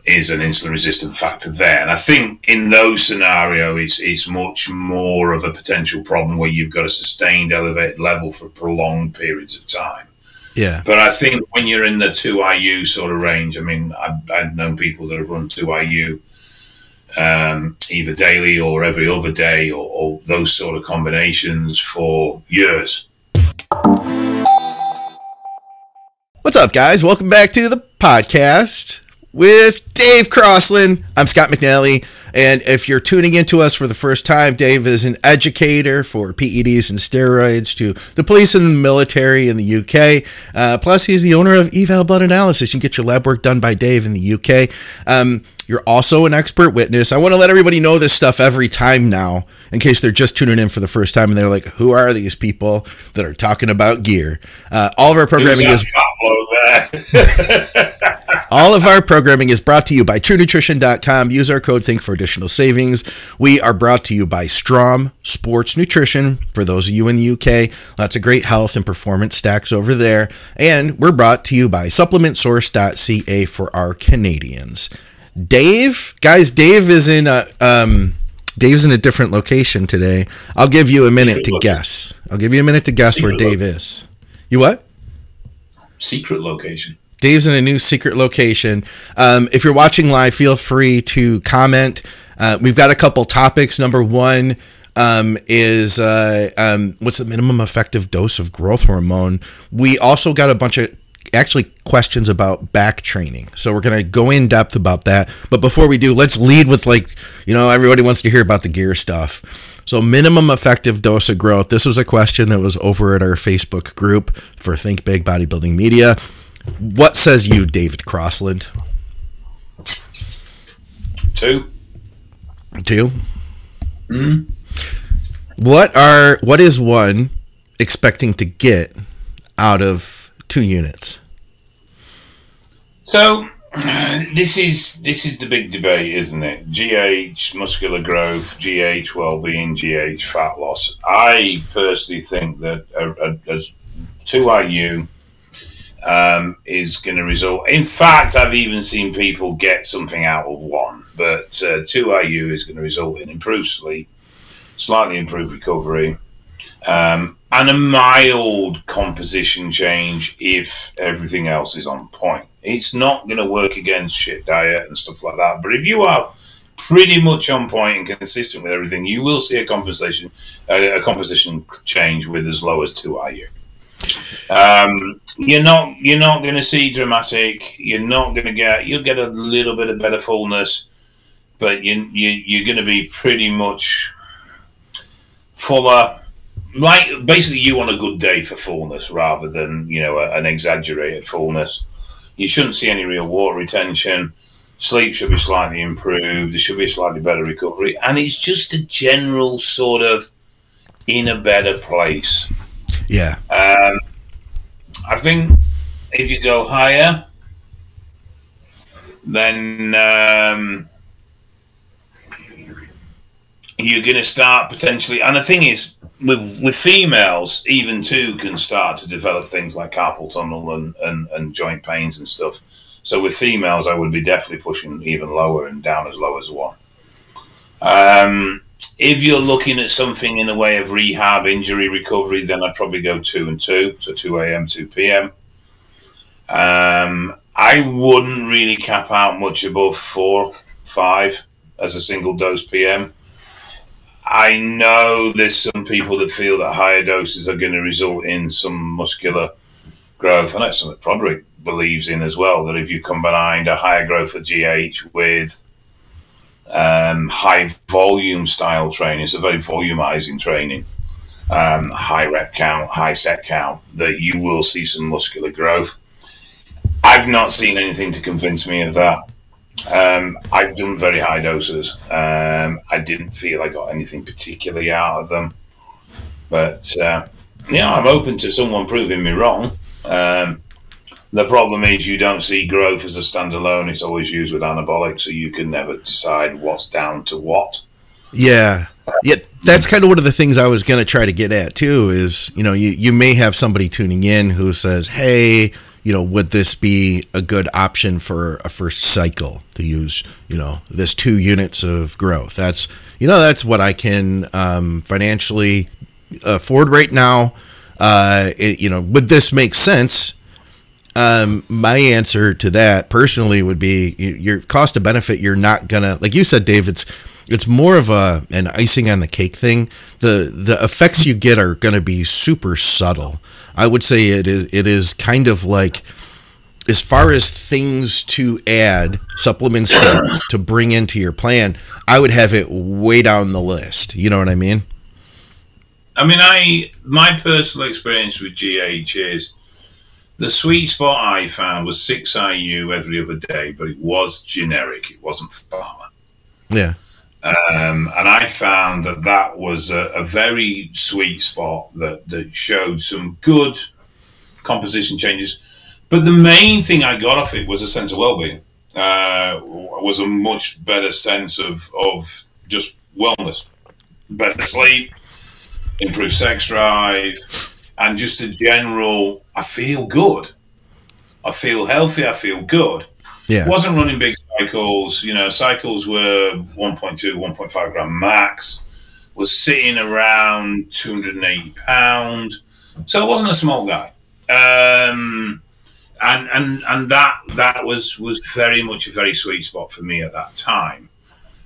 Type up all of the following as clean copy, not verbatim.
is an insulin resistant factor there. And I think in those scenarios, it's much more of a potential problem where you've got a sustained elevated level for prolonged periods of time. Yeah. But I think when you're in the 2IU sort of range, I mean, I've known people that have run 2IU either daily or every other day or those sort of combinations for years. What's up, guys? Welcome back to the podcast with Dave Crosland. I'm Scott McNally, and if you're tuning into us for the first time, Dave is an educator for PEDs and steroids to the police and the military in the UK. Plus, he's the owner of Eval Blood Analysis. You can get your lab work done by Dave in the UK. You're also an expert witness. I want to let everybody know this stuff every time now, in case they're just tuning in for the first time and they're like, who are these people that are talking about gear? All of our programming is... All of our programming is brought to you by TrueNutrition.com. Use our code THINK for additional savings. We are brought to you by STROM Sports Nutrition, for those of you in the UK. Lots of great health and performance stacks over there. And we're brought to you by SupplementSource.ca for our Canadians. Dave? Guys, Dave is in Dave's in a different location today. I'll give you a minute to guess. Where Dave is. You what? Secret location. Dave's in a new secret location. If you're watching live, feel free to comment. We've got a couple topics. Number one is what's the minimum effective dose of growth hormone? We also got a bunch of questions about back training. So we're going to go in depth about that. But before we do, let's lead with everybody wants to hear about the gear stuff. So minimum effective dose of growth. This was a question that was over at our Facebook group for Think Big Bodybuilding Media. What says you, David Crosland? 2. 2? What is one expecting to get out of 2 units? So this is the big debate, isn't it? GH, muscular growth, GH, well-being, GH, fat loss. I personally think that as 2IU is going to result. In fact, I've even seen people get something out of 1, but 2IU is going to result in improved sleep, slightly improved recovery, and a mild composition change if everything else is on point. It's not going to work against shit diet and stuff like that, but if you are pretty much on point and consistent with everything, you will see a composition change with as low as 2IU. You're not going to see dramatic. You'll get a little bit of better fullness, but you're going to be pretty much fuller. Like basically, you want a good day for fullness rather than an exaggerated fullness. You shouldn't see any real water retention. Sleep should be slightly improved. There should be a slightly better recovery, and it's just a general sort of in a better place. Yeah. I think if you go higher, then you're going to start potentially. And the thing is, with females, even too, can start to develop things like carpal tunnel and joint pains and stuff. So with females, I would be definitely pushing even lower and down as low as 1. If you're looking at something in the way of rehab, injury recovery, then I'd probably go 2 and 2, so 2 a.m., 2 p.m. I wouldn't really cap out much above 4, 5 as a single dose PM. I know there's some people that feel that higher doses are going to result in some muscular growth, and that's something Broderick believes in as well, that if you combine a higher growth of GH with high volume style training, it's a very volumizing training, high rep count, high set count, that you will see some muscular growth. I've not seen anything to convince me of that. I've done very high doses. I didn't feel I got anything particularly out of them, but I'm open to someone proving me wrong. The problem is you don't see growth as a standalone. It's always used with anabolic, so you can never decide what's down to what. Yeah. Yeah, that's kind of one of the things I was going to try to get at too is, you may have somebody tuning in who says, hey, would this be a good option for a first cycle to use, this 2 units of growth? That's what I can financially afford right now. Would this make sense? My answer to that personally would be your cost of benefit. You're not gonna, like you said, Dave, it's more of an icing on the cake thing. The effects you get are going to be super subtle. I would say it is kind of like, as far as things to add, supplements to bring into your plan, I would have it way down the list. You know what I mean? I mean, my personal experience with GH is the sweet spot I found was 6 IU every other day, but it was generic. It wasn't pharma. Yeah. And I found that was a very sweet spot that showed some good composition changes. But the main thing I got off it was a sense of well-being. Was a much better sense of just wellness, better sleep, improved sex drive, and just a general, I feel good. I feel healthy, I feel good. Yeah. Wasn't running big cycles. Cycles were 1.2, 1.5 gram max. Was sitting around 280 pounds. So I wasn't a small guy. And that was very much a very sweet spot for me at that time.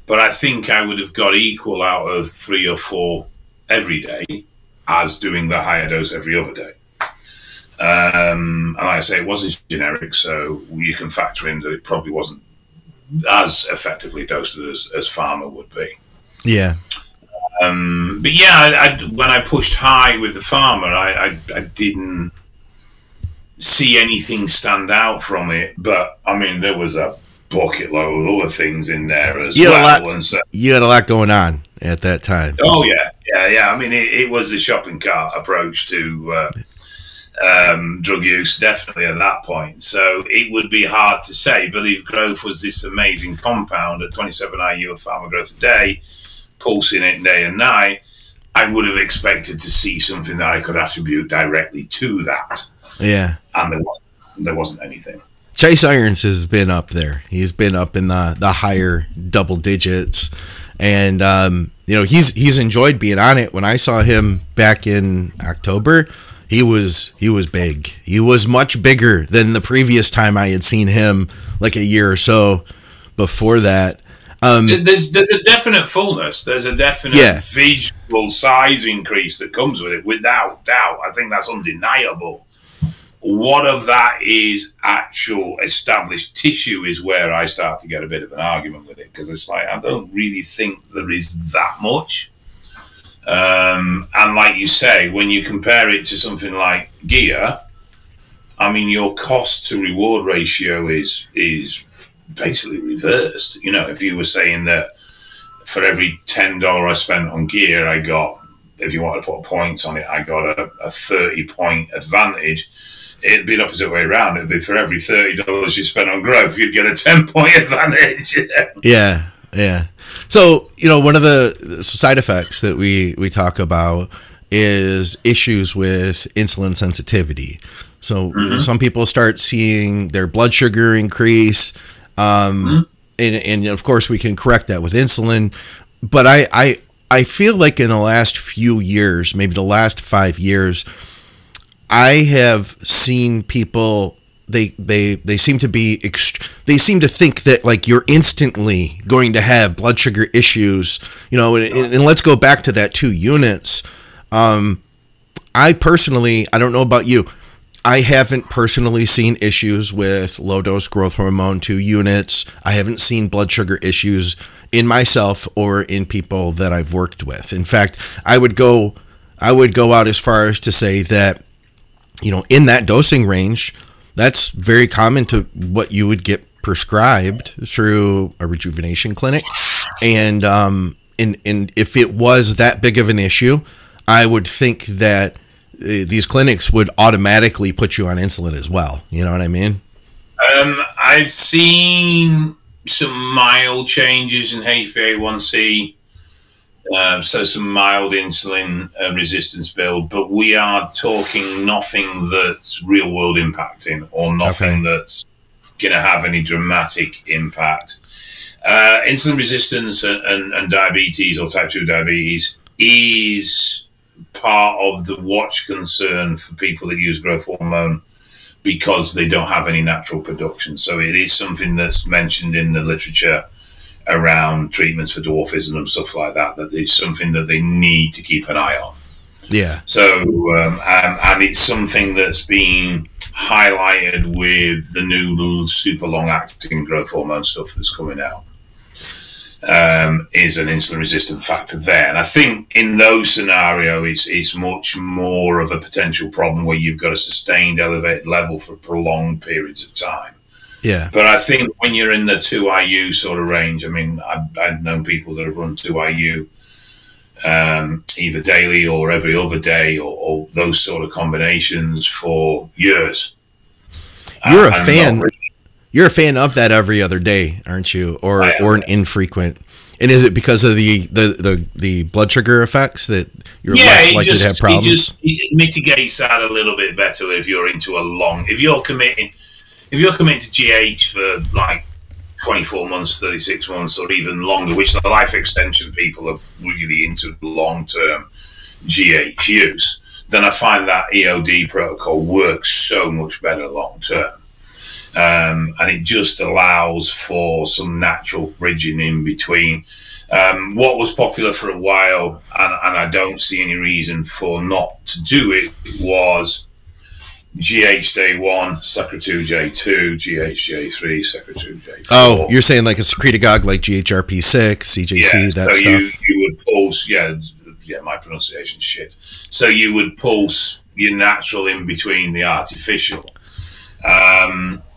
But I think I would have got equal out of 3 or 4 every day as doing the higher dose every other day. And like I say, it wasn't generic, so you can factor in that it probably wasn't as effectively dosed as pharma would be. Yeah. But yeah, when I pushed high with the pharma, I didn't see anything stand out from it. But I mean, there was a bucket load of other things in there as well. And so, you had a lot going on at that time. Oh yeah. I mean, it was the shopping cart approach to drug use, definitely at that point. So it would be hard to say, but if growth was this amazing compound at 27 IU of pharma growth a day, pulsing it day and night, I would have expected to see something that I could attribute directly to that. Yeah. And there wasn't anything. Chase Irons has been up there. He's been up in the higher double digits. And, he's enjoyed being on it. When I saw him back in October, he was big. He was much bigger than the previous time I had seen him, like a year or so before that. There's a definite fullness. There's a definite visual size increase that comes with it, without doubt. I think that's undeniable. What of that is actual established tissue is where I start to get a bit of an argument with it, because it's like, I don't really think there is that much. And like you say, when you compare it to something like gear, I mean, your cost to reward ratio is basically reversed. If you were saying that for every $10 I spent on gear, I got, if you want to put points on it, I got a 30-point advantage. It'd be the opposite way around. It'd be for every $30 you spent on growth, you'd get a 10-point advantage. Yeah. So, one of the side effects that we talk about is issues with insulin sensitivity. So some people start seeing their blood sugar increase. And of course we can correct that with insulin. But I feel like in the last few years, maybe the last 5 years, I have seen people, they seem to be they seem to think that like you're instantly going to have blood sugar issues, and let's go back to that 2 units. I personally, I don't know about you, I haven't personally seen issues with low dose growth hormone 2 units. I haven't seen blood sugar issues in myself or in people that I've worked with. In fact, I would go out as far as to say that, in that dosing range, that's very common to what you would get prescribed through a rejuvenation clinic. And if it was that big of an issue, I would think that these clinics would automatically put you on insulin as well. You know what I mean? I've seen some mild changes in HbA1c So some mild insulin resistance build, but we are talking nothing that's real world impacting or nothing that's going to have any dramatic impact. Insulin resistance and diabetes or type 2 diabetes is part of the watch concern for people that use growth hormone because they don't have any natural production. So it is something that's mentioned in the literature around treatments for dwarfism and stuff like that, that it's something that they need to keep an eye on. Yeah. So, and it's something that's been highlighted with the new super long-acting growth hormone stuff that's coming out. Is an insulin resistant factor there. And I think in those scenarios, it's much more of a potential problem where you've got a sustained elevated level for prolonged periods of time. Yeah. But I think when you're in the 2IU sort of range, I mean, I've known people that have run 2IU either daily or every other day or those sort of combinations for years. You're a fan. You're a fan of that every other day, aren't you? Or an infrequent. And is it because of the blood sugar effects that you're less likely to have problems? It mitigates that a little bit better if you're into a long. If you're committing to GH for like 24 months, 36 months, or even longer, which the life extension people are really into long-term GH use, then I find that EOD protocol works so much better long-term. And it just allows for some natural bridging in between. What was popular for a while, and I don't see any reason for not to do it, was GH day 1, secretagogue J2, GH J3, secretagogue J4. Oh, you're saying like a secretagogue like GHRP6, CJC, that stuff? You would pulse, my pronunciation's shit. So you would pulse your natural in between the artificial.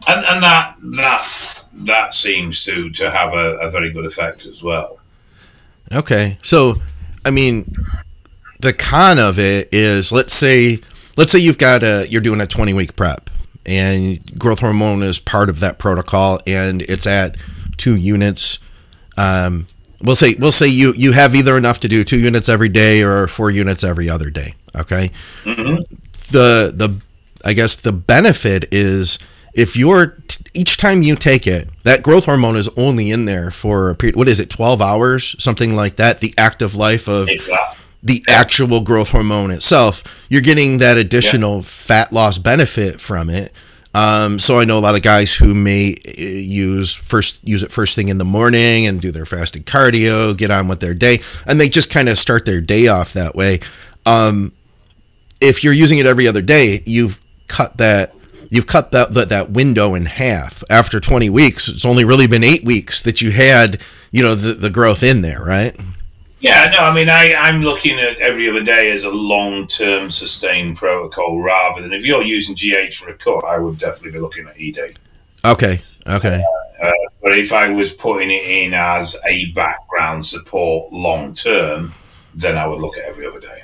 And that seems to have a very good effect as well. Okay, so I mean, the con of it is, let's say you've got you're doing a 20-week prep, and growth hormone is part of that protocol, and it's at 2 units. We'll say you have either enough to do 2 units every day or 4 units every other day. Okay, I guess the benefit is if each time you take it, that growth hormone is only in there for a period, what is it, 12 hours, something like that, the active life of the actual growth hormone itself. You're getting that additional fat loss benefit from it. So I know a lot of guys who may use it first thing in the morning and do their fasted cardio, get on with their day, and they just kind of start their day off that way. If you're using it every other day, you've cut that window in half. After 20 weeks, it's only really been 8 weeks that you had, the growth in there, right? Yeah, no, I mean, I'm looking at every other day as a long-term sustained protocol rather than, if you're using GH for a cut, I would definitely be looking at ED. Okay. But if I was putting it in as a background support long-term, then I would look at every other day.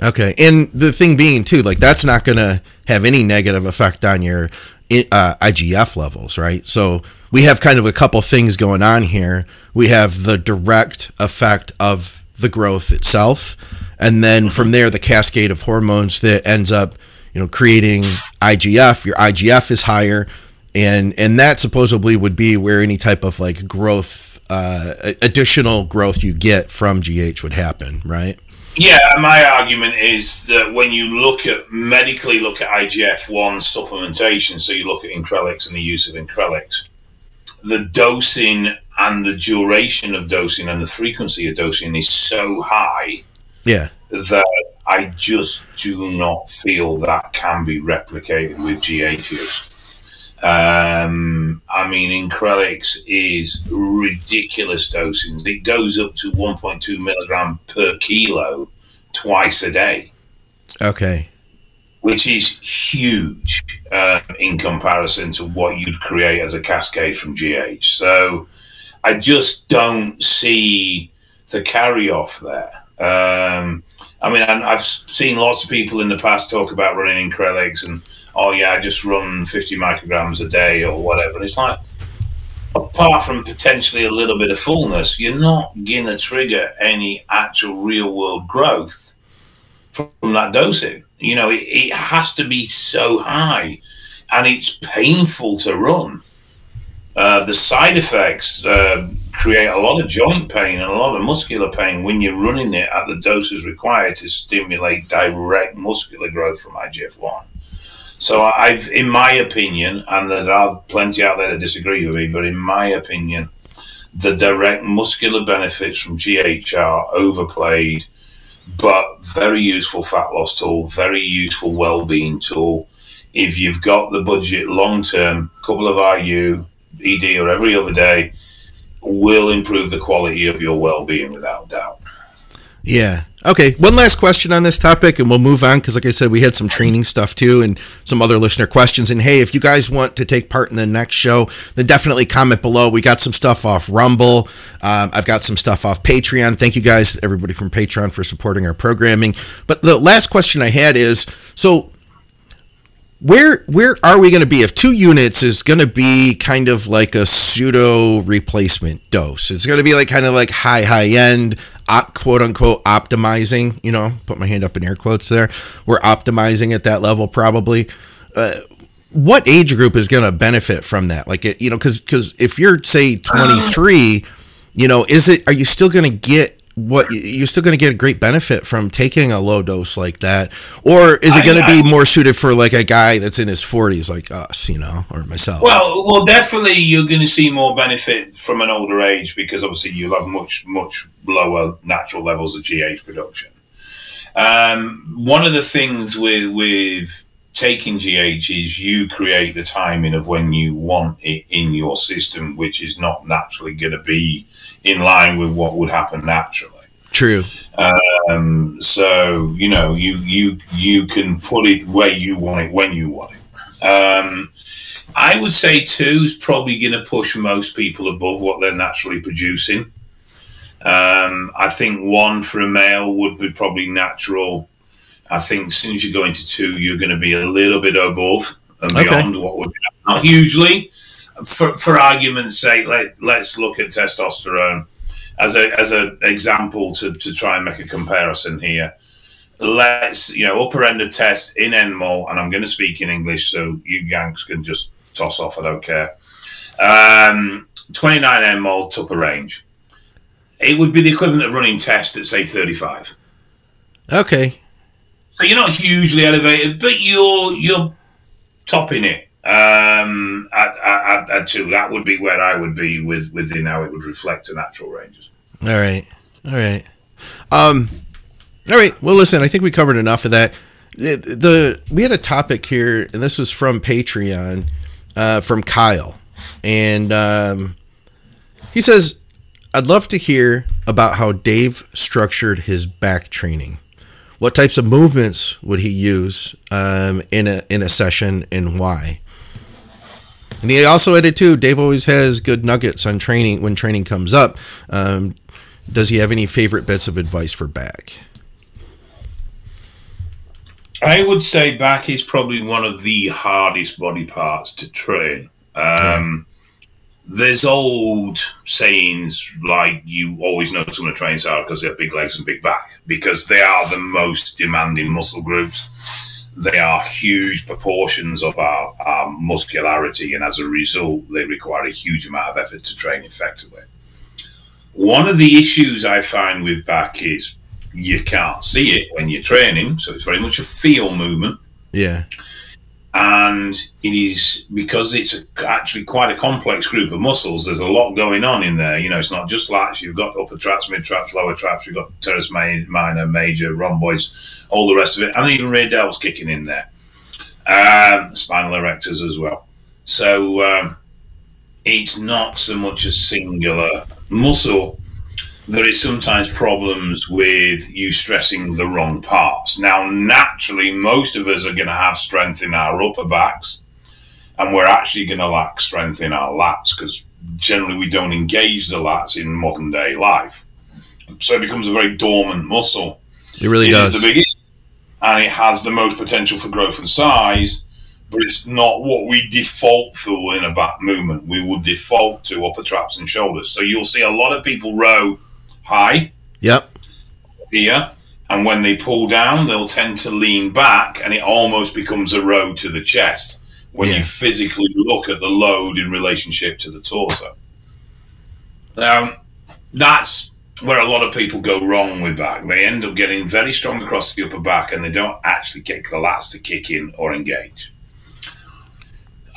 Okay, and the thing being too, like, that's not going to have any negative effect on your IGF levels, right? So we have kind of a couple things going on here. We have the direct effect of the growth itself, and then from there, the cascade of hormones that ends up, creating IGF. Your IGF is higher, and that supposedly would be where any type of like growth, additional growth you get from GH would happen, right? Yeah, my argument is that when you medically look at IGF-1 supplementation, so you look at Increlex and the use of Increlex, the dosing and the duration of dosing and the frequency of dosing is so high that I just do not feel that can be replicated with GH use. I mean, Increlex is ridiculous dosing. It goes up to 1.2 milligram per kilo twice a day. Okay. Which is huge in comparison to what you'd create as a cascade from GH. So I just don't see the carry-off there. I mean, I've seen lots of people in the past talk about running Increlex and, oh yeah, I just run 50 micrograms a day or whatever. And it's like, apart from potentially a little bit of fullness, you're not going to trigger any actual real world growth from that dosing. You know, it has to be so high, and it's painful to run. The side effects create a lot of joint pain and a lot of muscular pain when you're running it at the doses required to stimulate direct muscular growth from IGF-1. So I've, in my opinion, and there are plenty out there that disagree with me, but in my opinion, the direct muscular benefits from GH are overplayed, but very useful fat loss tool, very useful well-being tool. If you've got the budget long-term, couple of RU, ED or every other day will improve the quality of your well-being without doubt. Yeah. Okay. One last question on this topic and we'll move on, because like I said, we had some training stuff too and some other listener questions. And hey, if you guys want to take part in the next show, then definitely comment below. We got some stuff off Rumble. I've got some stuff off Patreon. Thank you guys, everybody from Patreon, for supporting our programming. But the last question I had is, so where are we going to be if 2 units is going to be kind of like a pseudo replacement dose? It's going to be like kind of like high end, quote unquote optimizing, you know, put my hand up in air quotes there. We're optimizing at that level probably. What age group is going to benefit from that? Like, you know, because if you're say 23, you know, are you still going to get you're still going to get a great benefit from taking a low dose like that? Or is it going to be more suited for like a guy that's in his 40s like us, you know, or myself? Well, definitely you're going to see more benefit from an older age, because obviously you'll have much lower natural levels of GH production. One of the things with taking GH is you create the timing of when you want it in your system, which is not naturally going to be in line with what would happen naturally. True. So, you know, you can put it where you want it, when you want it. I would say 2 is probably going to push most people above what they're naturally producing. I think 1 for a male would be probably natural. I think as soon as you go into 2, you're going to be a little bit above and beyond what would be, not hugely. For argument's sake, let's look at testosterone as an example to try and make a comparison here. Let's, you know, upper end of test in NMOL, and I'm going to speak in English, so you Yanks can just toss off, I don't care. 29 NMOL to upper range. It would be the equivalent of running test at, say, 35. Okay. So you're not hugely elevated, but you're topping it. At 2, that would be where I would be within how it would reflect the natural ranges. All right. Well, listen, I think we covered enough of that. We had a topic here, and this is from Patreon, from Kyle, and he says, "I'd love to hear about how Dave structured his back training. What types of movements would he use in a session, and why?" And he also added too, Dave always has good nuggets on training when training comes up. Does he have any favorite bits of advice for back? I would say back is probably one of the hardest body parts to train. There's old sayings like you always know someone who trains hard because they have big legs and big back, because they are the most demanding muscle groups. They are huge proportions of our muscularity, and as a result, they require a huge amount of effort to train effectively. One of the issues I find with back is you can't see it when you're training, so it's very much a feel movement. Yeah. And it is, because it's actually quite a complex group of muscles, there's a lot going on in there. You know, it's not just lats. You've got upper traps, mid traps, lower traps. You've got teres minor, major, rhomboids, all the rest of it. And even rear delts kicking in there. Spinal erectors as well. So it's not so much a singular muscle. There is sometimes problems with you stressing the wrong parts. Now, naturally, most of us are going to have strength in our upper backs, and we're actually going to lack strength in our lats, because generally we don't engage the lats in modern day life. So it becomes a very dormant muscle. It really does. It is the biggest, and it has the most potential for growth and size, but it's not what we default to in a back movement. We would default to upper traps and shoulders. So you'll see a lot of people row high. Yep. Here. And when they pull down, they'll tend to lean back, and it almost becomes a row to the chest when you physically look at the load in relationship to the torso. Now, that's where a lot of people go wrong with back. They end up getting very strong across the upper back, and they don't actually get the lats to kick in or engage.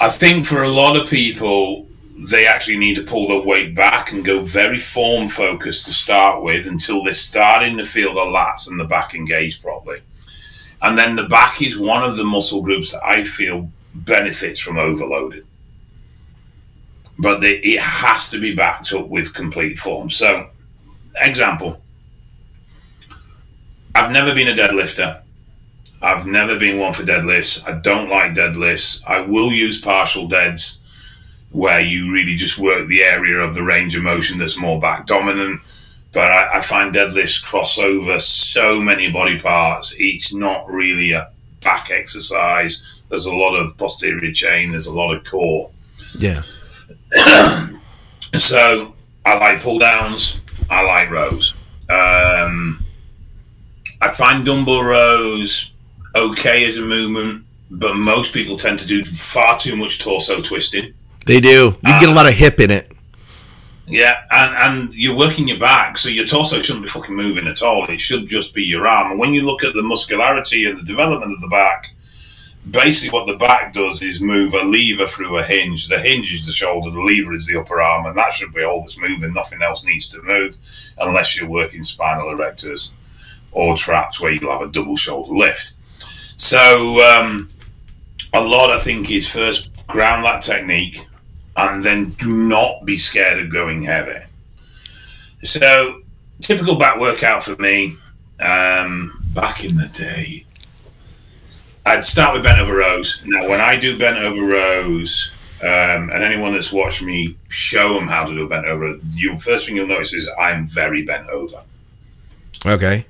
I think for a lot of people, they actually need to pull their weight back and go very form focused to start with until they're starting to feel the lats and the back engage properly. And then the back is one of the muscle groups that I feel benefits from overloading. But it has to be backed up with complete form. So, example, I've never been a deadlifter. I've never been one for deadlifts. I don't like deadlifts. I will use partial deads, where you really just work the area of the range of motion that's more back dominant. But I find deadlifts cross over so many body parts. It's not really a back exercise. There's a lot of posterior chain. There's a lot of core. Yeah. So I like pull downs. I like rows. I find dumbbell rows okay as a movement, but most people tend to do far too much torso twisting. They do. You get a lot of hip in it. Yeah, and you're working your back, so your torso shouldn't be fucking moving at all. It should just be your arm. And when you look at the muscularity and the development of the back, basically what the back does is move a lever through a hinge. The hinge is the shoulder, the lever is the upper arm, and that should be all that's moving. Nothing else needs to move unless you're working spinal erectors or traps where you'll have a double shoulder lift. So a lot, I think, is first ground that technique, and then do not be scared of going heavy. So, typical back workout for me, back in the day, I'd start with bent over rows. Now, when I do bent over rows, and anyone that's watched me show them how to do a bent over, first thing you'll notice is I'm very bent over. Okay.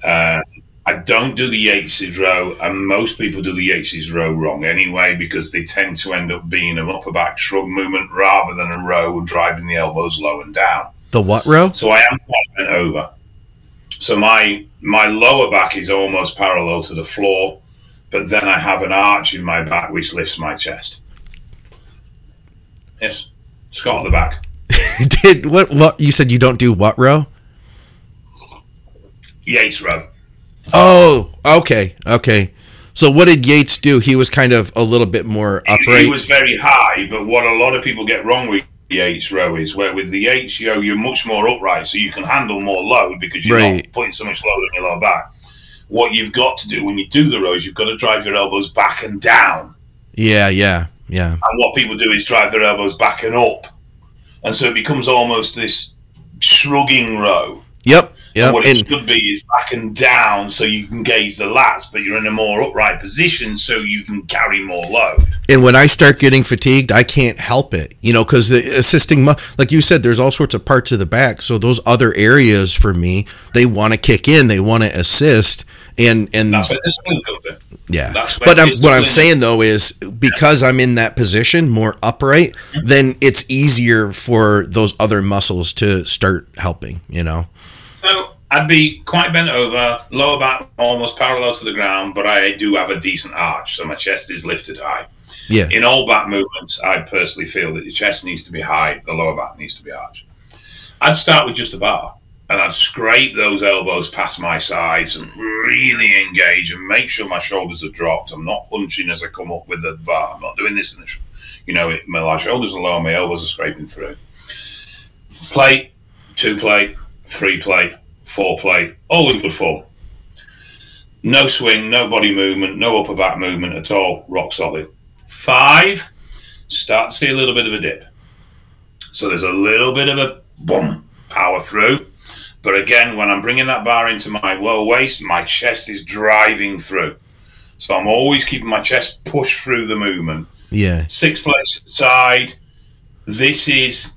I don't do the Yates's row, and most people do the Yates's row wrong anyway, because they tend to end up being an upper back shrug movement rather than a row driving the elbows low and down. The what row? So I am quite bent over. So my lower back is almost parallel to the floor, but then I have an arch in my back which lifts my chest. Yes, Scott at the back. What you said? You don't do what row? Yates row. Oh, okay. So what did Yates do? He was kind of a little bit more upright. He was very high, but what a lot of people get wrong with Yates row is where with the Yates row you're much more upright, so you can handle more load because you're not putting so much load on your lower back. What you've got to do when you do the rows, you've got to drive your elbows back and down. Yeah. And what people do is drive their elbows back and up, and so it becomes almost this shrugging row. Yep. And what it should be is back and down so you can gauge the lats, but you're in a more upright position so you can carry more load. And when I start getting fatigued, I can't help it, because the assisting, like you said, there's all sorts of parts of the back. So those other areas for me, they want to kick in, they want to assist. And that's where discipline comes in. Yeah. But what I'm saying, though, is because I'm in that position, more upright, then it's easier for those other muscles to start helping, So I'd be quite bent over, lower back almost parallel to the ground, but I do have a decent arch, so my chest is lifted high. Yeah. In all back movements, I personally feel that the chest needs to be high, the lower back needs to be arched. I'd start with just a bar, and I'd scrape those elbows past my sides and really engage and make sure my shoulders are dropped. I'm not hunching as I come up with the bar. I'm not doing this in the, my shoulders are low, my elbows are scraping through. Plate, 2 plate, 3 plate, 4 plate, all in good form. No swing, no body movement, no upper back movement at all, rock solid. 5, start to see a little bit of a dip. So there's a little bit of a boom, power through. But again, when I'm bringing that bar into my low waist, my chest is driving through. So I'm always keeping my chest pushed through the movement. Yeah. 6 plates side. This is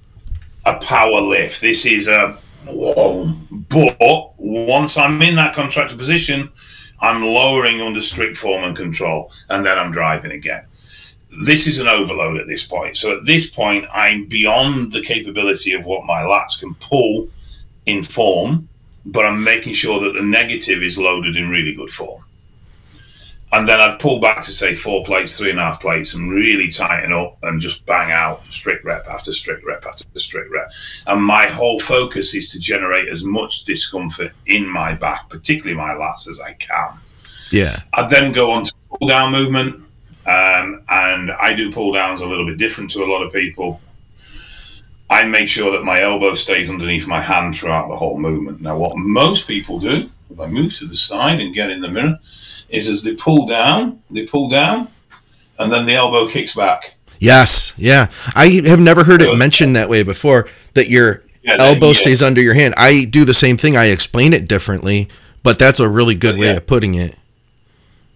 a power lift. This is a whoa. But once I'm in that contracted position, I'm lowering under strict form and control, and then I'm driving again. this is an overload at this point. So at this point, I'm beyond the capability of what my lats can pull in form, but I'm making sure that the negative is loaded in really good form. And then I'd pull back to, say, 4 plates, 3.5 plates, and really tighten up and just bang out strict rep after strict rep after strict rep. And my whole focus is to generate as much discomfort in my back, particularly my lats, as I can. Yeah. I'd then go on to pull down movement. And I do pull downs a little bit different to a lot of people. I make sure that my elbow stays underneath my hand throughout the whole movement. Now, what most people do, if I move to the side and get in the mirror, is as they pull down, and then the elbow kicks back. Yes, yeah. I have never heard it mentioned that way before, that your elbow stays under your hand. I do the same thing. I explain it differently, but that's a really good way of putting it.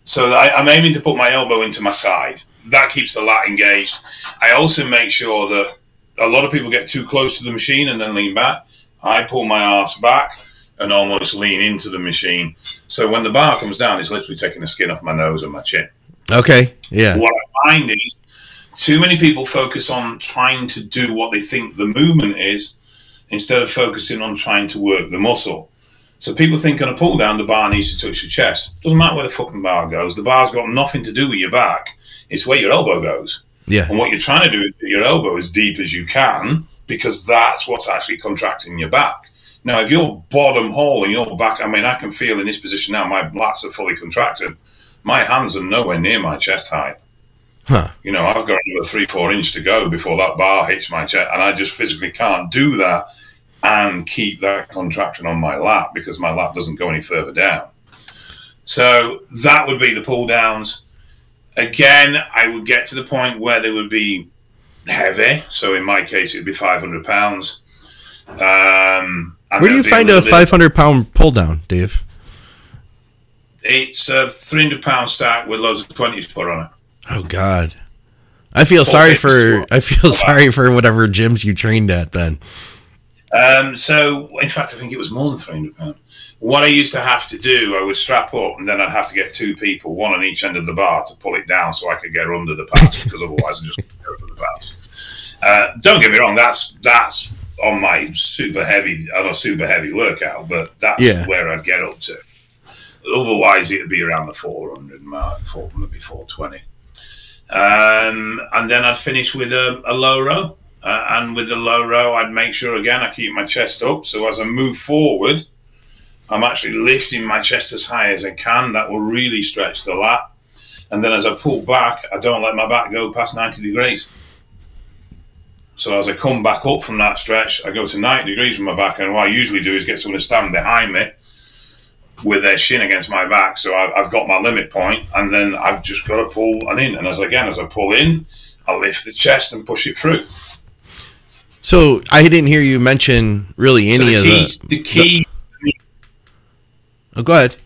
So I'm aiming to put my elbow into my side. That keeps the lat engaged. I also make sure that a lot of people get too close to the machine and then lean back. I pull my arse back and almost lean into the machine. So when the bar comes down, it's literally taking the skin off my nose and my chin. Okay, yeah. What I find is too many people focus on trying to do what they think the movement is instead of focusing on trying to work the muscle. So people think on a pull down, the bar needs to touch your chest. Doesn't matter where the fucking bar goes. The bar's got nothing to do with your back. It's where your elbow goes. Yeah. And what you're trying to do is get your elbow as deep as you can, because that's what's actually contracting your back. Now, if your bottom hole in your back, I mean, I can feel in this position now, my lats are fully contracted. My hands are nowhere near my chest height. Huh. You know, I've got another 3-4 inch to go before that bar hits my chest, and I just physically can't do that and keep that contraction on my lat because my lat doesn't go any further down. So that would be the pull downs. Again, I would get to the point where they would be heavy. So in my case, it would be 500 pounds. Where do you find a 500-pound pull down, Dave? It's a 300-pound stack with loads of 20s put on it. Oh God, I feel sorry for whatever gyms you trained at then. So in fact, I think it was more than 300 pounds. What I used to have to do, I would strap up, and then I'd have to get 2 people, one on each end of the bar, to pull it down so I could get under the pads, because otherwise I just couldn't go under the pads. Don't get me wrong, that's on my super heavy workout, but that's where I'd get up to. Otherwise, it'd be around the 400 mark, maybe 420. And then I'd finish with a low row. And with the low row, I'd make sure, again, I keep my chest up. So as I move forward, I'm actually lifting my chest as high as I can. That will really stretch the lat. And then as I pull back, I don't let my back go past 90 degrees. So as I come back up from that stretch, I go to 90 degrees from my back. And what I usually do is get someone to stand behind me with their shin against my back. So I've got my limit point, and then I've just got to pull in. And as I pull in, I lift the chest and push it through. So I didn't hear you mention really any of the key. Oh, go ahead.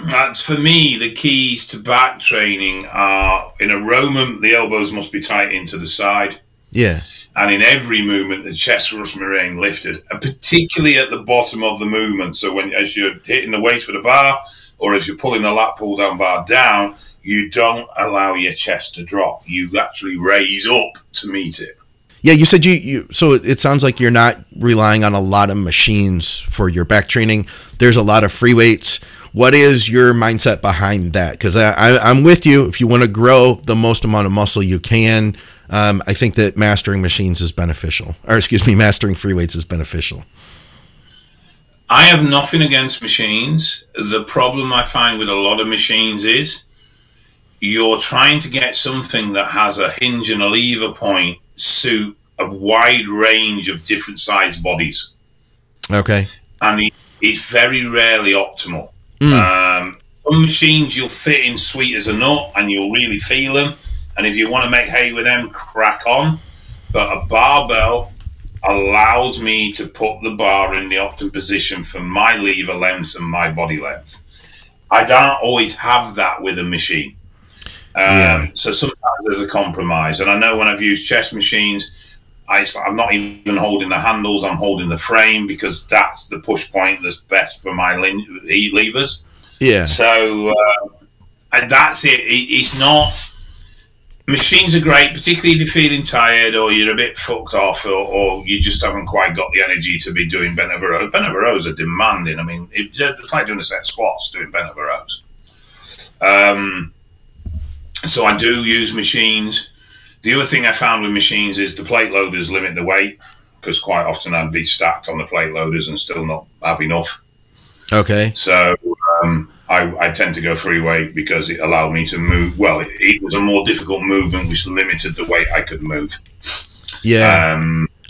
That's for me. The keys to back training are, in a row movement, the elbows must be tight into the side. Yeah. And in every movement, the chest must remain lifted, and particularly at the bottom of the movement. So as you're hitting the weights with a bar, or as you're pulling the lat pull down bar down, you don't allow your chest to drop. You actually raise up to meet it. Yeah, you said so it sounds like you're not relying on a lot of machines for your back training. There's a lot of free weights. What is your mindset behind that? Because I'm with you. If you want to grow the most amount of muscle you can, I think that mastering machines is beneficial. Or excuse me, mastering free weights is beneficial. I have nothing against machines. The problem I find with a lot of machines is you're trying to get something that has a hinge and a lever point suit a wide range of different size bodies. Okay. And it's very rarely optimal. Some machines you'll fit in sweet as a nut and you'll really feel them. And if you want to make hay with them, crack on. But a barbell allows me to put the bar in the optimum position for my lever length and my body length. I don't always have that with a machine. So sometimes there's a compromise. And I know when I've used chest machines, I'm not even holding the handles, I'm holding the frame, because that's the push point that's best for my levers. Yeah. So And that's it. It's not. Machines are great, particularly if you're feeling tired or you're a bit fucked off, or you just haven't quite got the energy to be doing bent over rows. Bent over rows are demanding. I mean, it's like doing a set of squats, doing bent over rows. So I do use machines. The other thing I found with machines is the plate loaders limit the weight, because quite often I'd be stacked on the plate loaders and still not have enough. Okay. So I tend to go free weight because it allowed me to move. Well, it was a more difficult movement, which limited the weight I could move. Yeah.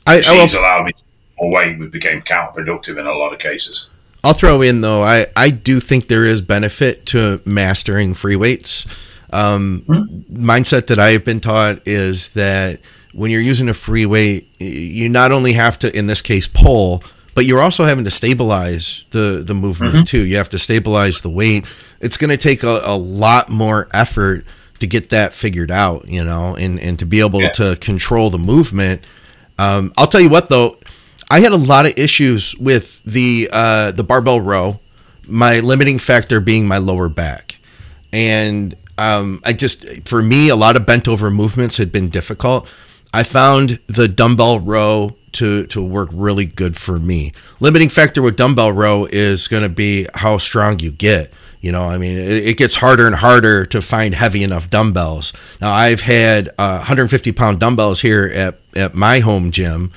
Machines allowed me to move more weight, which became counterproductive in a lot of cases. I'll throw in, though, I do think there is benefit to mastering free weights. Mindset that I've been taught is that when you're using a free weight, you not only have to, in this case, pull, but you're also having to stabilize the movement too. You have to stabilize the weight. It's going to take a lot more effort to get that figured out, you know, and to be able to control the movement. I'll tell you what, though, I had a lot of issues with the barbell row, my limiting factor being my lower back. And for me, a lot of bent over movements had been difficult. I found the dumbbell row to work really good for me. Limiting factor with dumbbell row is going to be how strong you get. You know, I mean, it gets harder and harder to find heavy enough dumbbells. Now, I've had 150-pound dumbbells here at my home gym,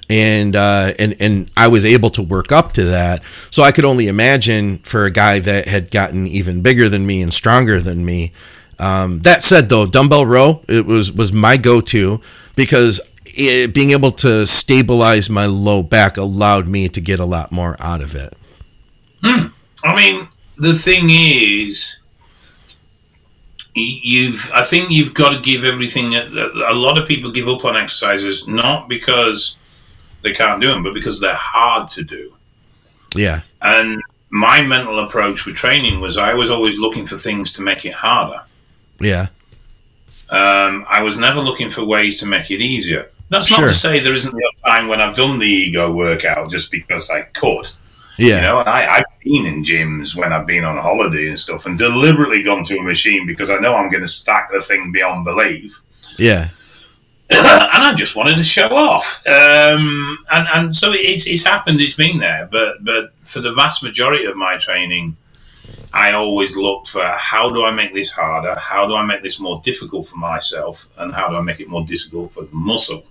and I was able to work up to that. So I could only imagine for a guy that had gotten even bigger than me and stronger than me. That said, though, dumbbell row, it was my go-to, because being able to stabilize my low back allowed me to get a lot more out of it. I mean, the thing is, I think you've got to give everything. A lot of people give up on exercises not because they can't do them, but because they're hard to do. Yeah. And my mental approach with training was I was always looking for things to make it harder. Yeah. I was never looking for ways to make it easier. That's not to say there isn't a time when I've done the ego workout just because I could. Yeah. You know, and I've been in gyms when I've been on holiday and stuff and deliberately gone to a machine because I know I'm going to stack the thing beyond belief. Yeah. And I just wanted to show off. And so it's happened, it's been there. But for the vast majority of my training, I always looked for how do I make this harder? How do I make this more difficult for myself? And how do I make it more difficult for the muscle?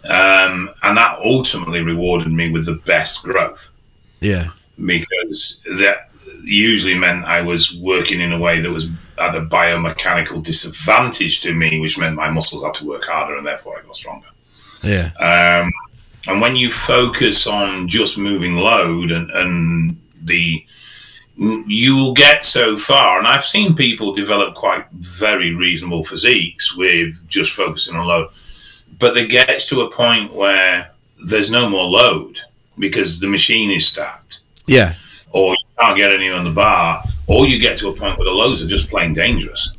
And that ultimately rewarded me with the best growth. Yeah. Because that usually meant I was working in a way that was at a biomechanical disadvantage to me, which meant my muscles had to work harder and therefore I got stronger. Yeah. And when you focus on just moving load and you will get so far, and I've seen people develop quite very reasonable physiques with just focusing on load, but it gets to a point where there's no more load because the machine is stacked. Yeah. Or you can't get any on the bar, or you get to a point where the loads are just plain dangerous.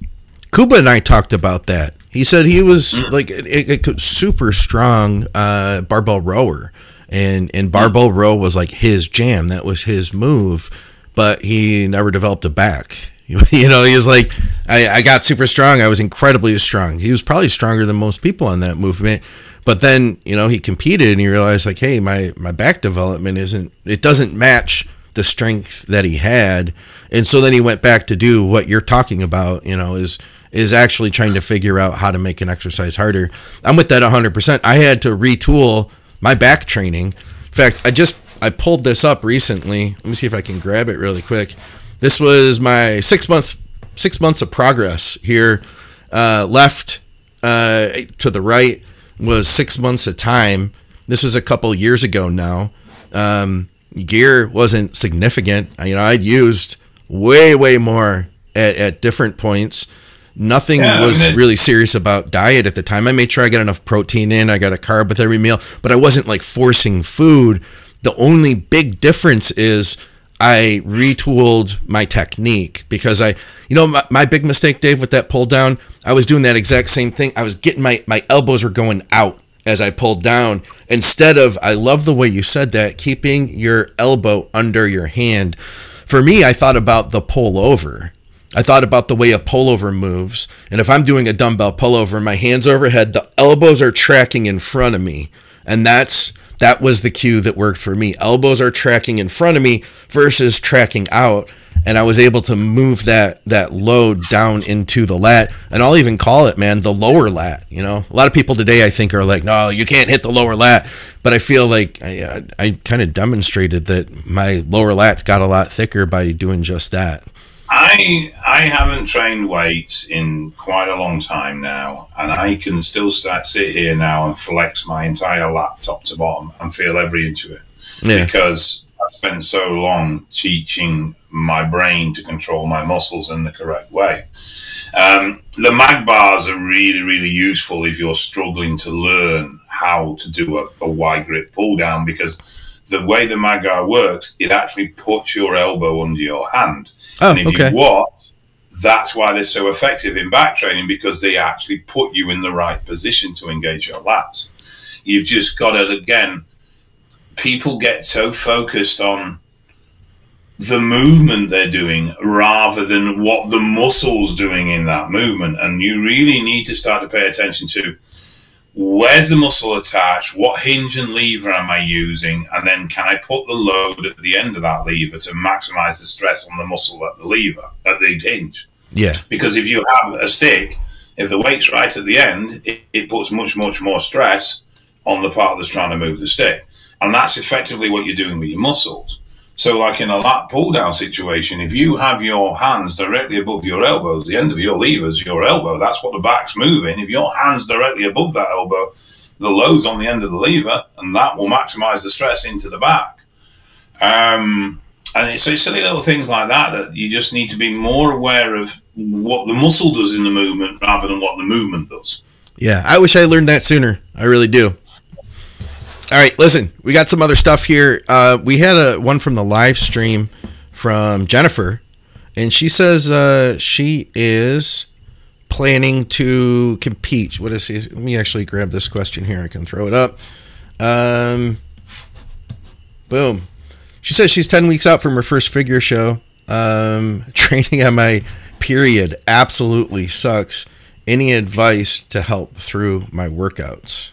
Kuba and I talked about that. He said he was like a super strong barbell rower, and barbell row was like his jam. That was his move, but he never developed a back. You know, he was like, I got super strong. I was incredibly strong. He was probably stronger than most people on that movement. But then, you know, he competed and he realized like, hey, my back development doesn't match the strength that he had. And so then he went back to do what you're talking about, you know, is actually trying to figure out how to make an exercise harder. I'm with that 100%. I had to retool my back training. In fact, I pulled this up recently. Let me see if I can grab it really quick. This was my 6 months of progress here. Left to the right was 6 months of time. This was a couple years ago now. Gear wasn't significant. You know, I'd used way more at different points. Nothing was really serious about diet at the time. I made sure I got enough protein in. I got a carb with every meal, but I wasn't like forcing food. The only big difference is I retooled my technique because my big mistake, Dave, with that pull down, I was doing that exact same thing. I was getting my elbows were going out as I pulled down instead of, I love the way you said that, keeping your elbow under your hand. For me, I thought about the pull over. I thought about the way a pullover moves. And if I'm doing a dumbbell pullover, my hands overhead, the elbows are tracking in front of me. And that was the cue that worked for me. Elbows are tracking in front of me versus tracking out. And I was able to move that load down into the lat. And I'll even call it, man, the lower lat. You know, a lot of people today, I think, are like, no, you can't hit the lower lat. But I feel like I kind of demonstrated that my lower lat's got a lot thicker by doing just that. I haven't trained weights in quite a long time now, and I can still sit here now and flex my entire lat top to bottom and feel every inch of it. Yeah. Because I've spent so long teaching my brain to control my muscles in the correct way. The mag bars are really, really useful if you're struggling to learn how to do a wide grip pull down, because the way the mag bar works, it actually puts your elbow under your hand. Oh, and if you watch, that's why they're so effective in back training, because they actually put you in the right position to engage your lats. You've just got to, again, people get so focused on the movement they're doing rather than what the muscle's doing in that movement. And you really need to start to pay attention to, where's the muscle attached? What hinge and lever am I using? And then can I put the load at the end of that lever to maximize the stress on the muscle at the lever, at the hinge? Yeah. Because if you have a stick, if the weight's right at the end, it puts much, much more stress on the part that's trying to move the stick. And that's effectively what you're doing with your muscles. So like in a lat pull down situation, if you have your hands directly above your elbows, the end of your lever is your elbow. That's what the back's moving. If your hand's directly above that elbow, the load's on the end of the lever, and that will maximize the stress into the back. And it's so silly little things like that that you just need to be more aware of what the muscle does in the movement rather than what the movement does. Yeah, I wish I learned that sooner. I really do. All right, listen, we got some other stuff here. We had one from the live stream from Jennifer, and she says she is planning to compete. What is she? Let me actually grab this question here. I can throw it up. Boom. She says she's 10 weeks out from her first figure show. Training on my period absolutely sucks. Any advice to help through my workouts?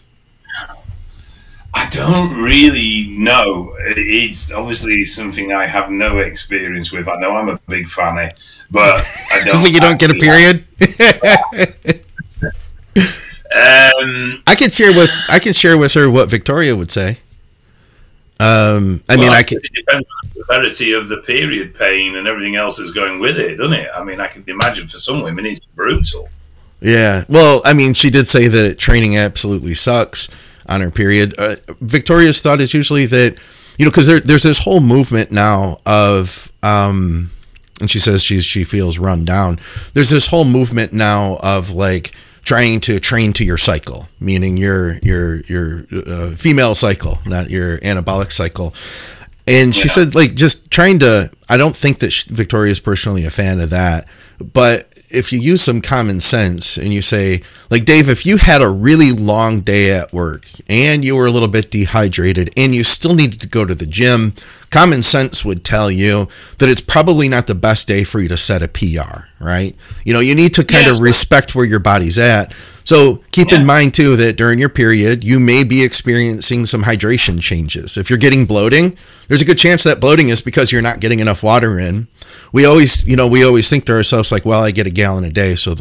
I don't really know. It's obviously something I have no experience with. I know I'm a big fanny, but I don't. You don't get a period? I can share with her what Victoria would say. I can. It depends on the severity of the period pain and everything else that's going with it, doesn't it? I mean, I can imagine for some women it's brutal. Yeah. Well, I mean, she did say that training absolutely sucks on her period. Victoria's thought is usually that, because there's this whole movement now of, and she says she feels run down. There's this whole movement now of like trying to train to your cycle, meaning your female cycle, not your anabolic cycle. And she said, like, just trying to, I don't think that Victoria is personally a fan of that, but if you use some common sense and you say, like, Dave, if you had a really long day at work and you were a little bit dehydrated and you still needed to go to the gym, common sense would tell you that it's probably not the best day for you to set a PR, right? You need to kind of respect where your body's at. So keep in mind, too, that during your period, you may be experiencing some hydration changes. If you're getting bloating, there's a good chance that bloating is because you're not getting enough water in. We always think to ourselves like, well, I get a gallon a day, so,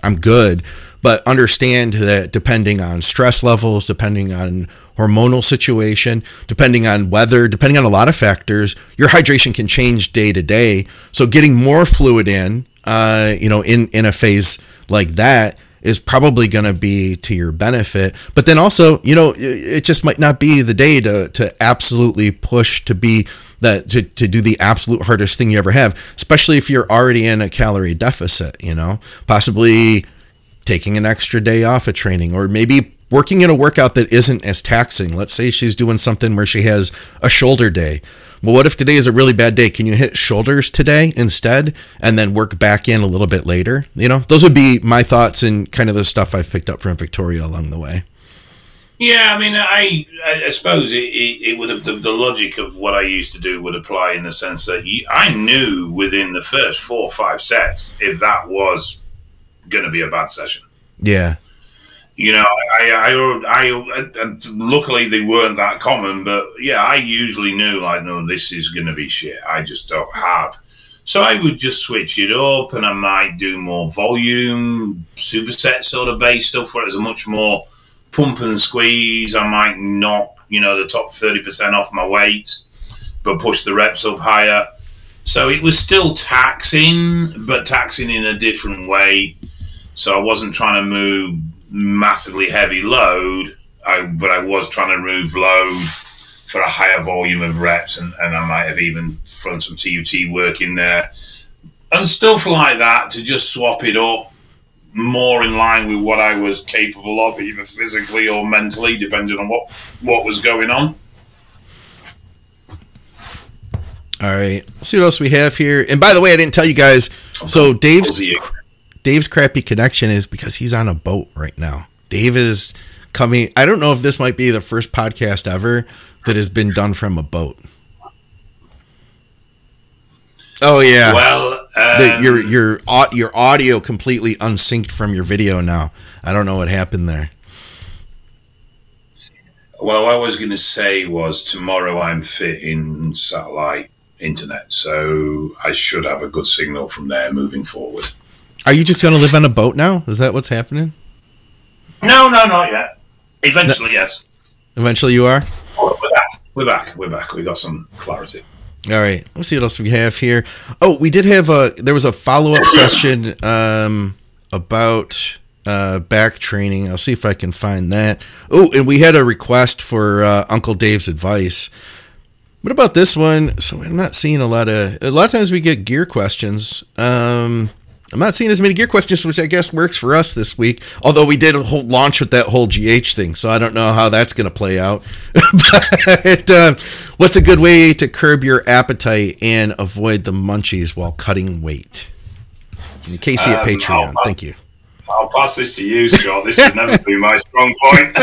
I'm good. But understand that depending on stress levels, depending on hormonal situation, depending on weather, depending on a lot of factors, your hydration can change day to day. So getting more fluid in a phase like that is probably going to be to your benefit. But then also, it just might not be the day to absolutely push to be that to do the absolute hardest thing you ever have, especially if you're already in a calorie deficit, possibly taking an extra day off of training, or maybe working in a workout that isn't as taxing. Let's say she's doing something where she has a shoulder day. Well, what if today is a really bad day? Can you hit shoulders today instead and then work back in a little bit later? Those would be my thoughts and kind of the stuff I've picked up from Victoria along the way. Yeah, I mean, I suppose it would have, the logic of what I used to do would apply in the sense that I knew within the first 4 or 5 sets if that was going to be a bad session. Yeah. You know, luckily they weren't that common, but yeah, I usually knew, like, no, this is going to be shit. I just don't have. So I would just switch it up, and I might do more volume, superset sort of base stuff where it's a much more pump and squeeze. I might knock, you know, the top 30% off my weights, but push the reps up higher. So it was still taxing, but taxing in a different way. So I wasn't trying to move massively heavy load, but I was trying to move load for a higher volume of reps, and I might have even thrown some TUT work in there and stuff like that to just swap it up more in line with what I was capable of, either physically or mentally, depending on what was going on. All right, let's see what else we have here. And by the way, I didn't tell you guys, so Dave's crappy connection is because he's on a boat right now. Dave is coming. I don't know if this might be the first podcast ever that has been done from a boat. Oh yeah. Well, your audio completely unsynced from your video now. I don't know what happened there. Well, what I was going to say was tomorrow I'm fitting satellite internet, so I should have a good signal from there moving forward. Are you just going to live on a boat now? Is that what's happening? No, not yet. Eventually, yes. Eventually you are? Oh, we're back. We got some clarity. All right. Let's see what else we have here. Oh, we did have there was a follow-up question about back training. I'll see if I can find that. Oh, and we had a request for Uncle Dave's advice. What about this one? So I'm not seeing a lot of times we get gear questions. I'm not seeing as many gear questions, which I guess works for us this week. Although we did a whole launch with that whole GH thing, so I don't know how that's going to play out. But what's a good way to curb your appetite and avoid the munchies while cutting weight? Casey at Patreon, thank you. I'll pass this to you, Scott. This has never been my strong point.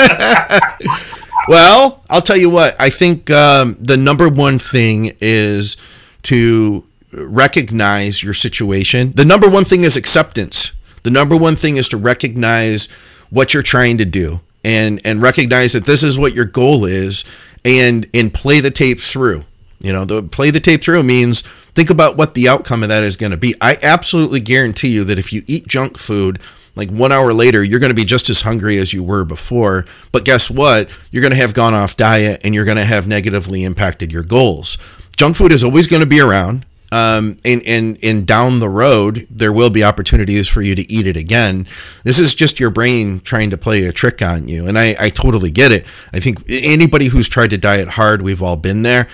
Well, I'll tell you what. I think the number one thing is to recognize your situation. The number one thing is acceptance. The number one thing is to recognize what you're trying to do and recognize that this is what your goal is and play the tape through. You know, play the tape through means think about what the outcome of that is going to be. I absolutely guarantee you that if you eat junk food, like 1 hour later, you're going to be just as hungry as you were before. But guess what? You're going to have gone off diet and you're going to have negatively impacted your goals. Junk food is always going to be around. And down the road, there will be opportunities for you to eat it again. This is just your brain trying to play a trick on you. And I totally get it. I think anybody who's tried to diet hard, we've all been there.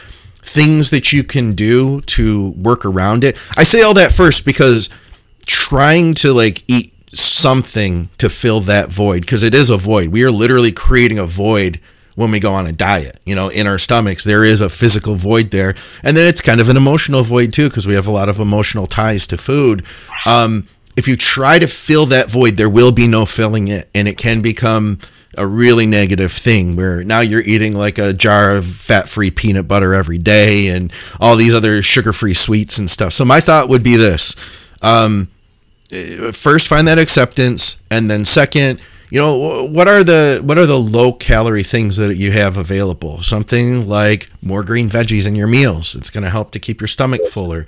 Things that you can do to work around it. I say all that first because trying to like eat something to fill that void, because it is a void. We are literally creating a void when we go on a diet. You know, in our stomachs, there is a physical void there. And then it's kind of an emotional void too, because we have a lot of emotional ties to food. If you try to fill that void, there will be no filling it. And it can become a really negative thing where now you're eating like a jar of fat-free peanut butter every day and all these other sugar-free sweets and stuff. So my thought would be this. First, find that acceptance. And then second, you know, what are the low calorie things that you have available? Something like more green veggies in your meals. It's going to help to keep your stomach fuller.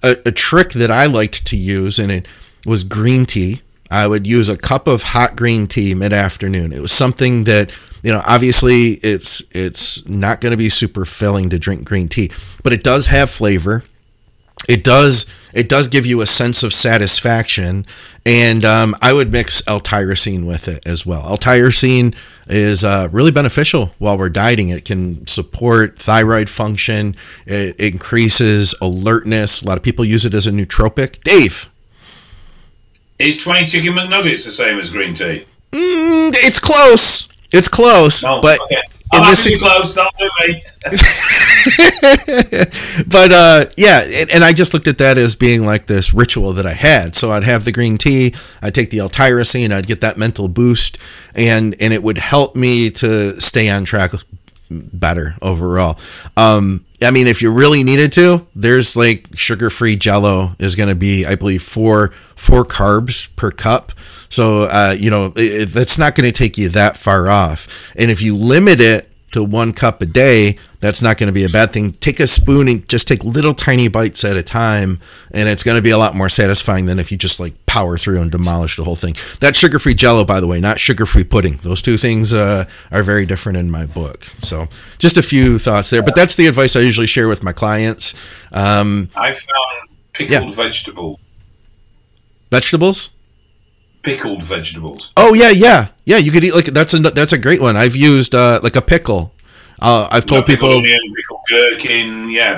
A trick that I liked to use, and it was green tea. I would use a cup of hot green tea mid-afternoon. It was something that, you know, obviously it's not going to be super filling to drink green tea, but it does have flavor. It does give you a sense of satisfaction, and I would mix L-tyrosine with it as well. L-tyrosine is really beneficial while we're dieting. It can support thyroid function. It increases alertness. A lot of people use it as a nootropic. Dave, is 20 chicken McNuggets the same as green tea? It's close. It's close, no, but okay. I'm actually close. Don't do me. But yeah, and I just looked at that as being like this ritual that I had. So I'd have the green tea, I'd take the L-tyrosine, I'd get that mental boost, and it would help me to stay on track better overall. I mean, if you really needed to, there's like sugar-free Jello is going to be, I believe, four carbs per cup. So, you know, that's not going to take you that far off. And if you limit it to 1 cup a day, that's not going to be a bad thing. Take a spoon and just take little tiny bites at a time, and it's going to be a lot more satisfying than if you just like power through and demolish the whole thing. That's sugar-free Jello, by the way, not sugar-free pudding. Those two things are very different in my book. So just a few thoughts there, but that's the advice I usually share with my clients. I found pickled vegetables. Vegetables? Pickled vegetables. Oh yeah. You could eat like that's a great one. I've used like a pickle. I've told people pickled onion, pickled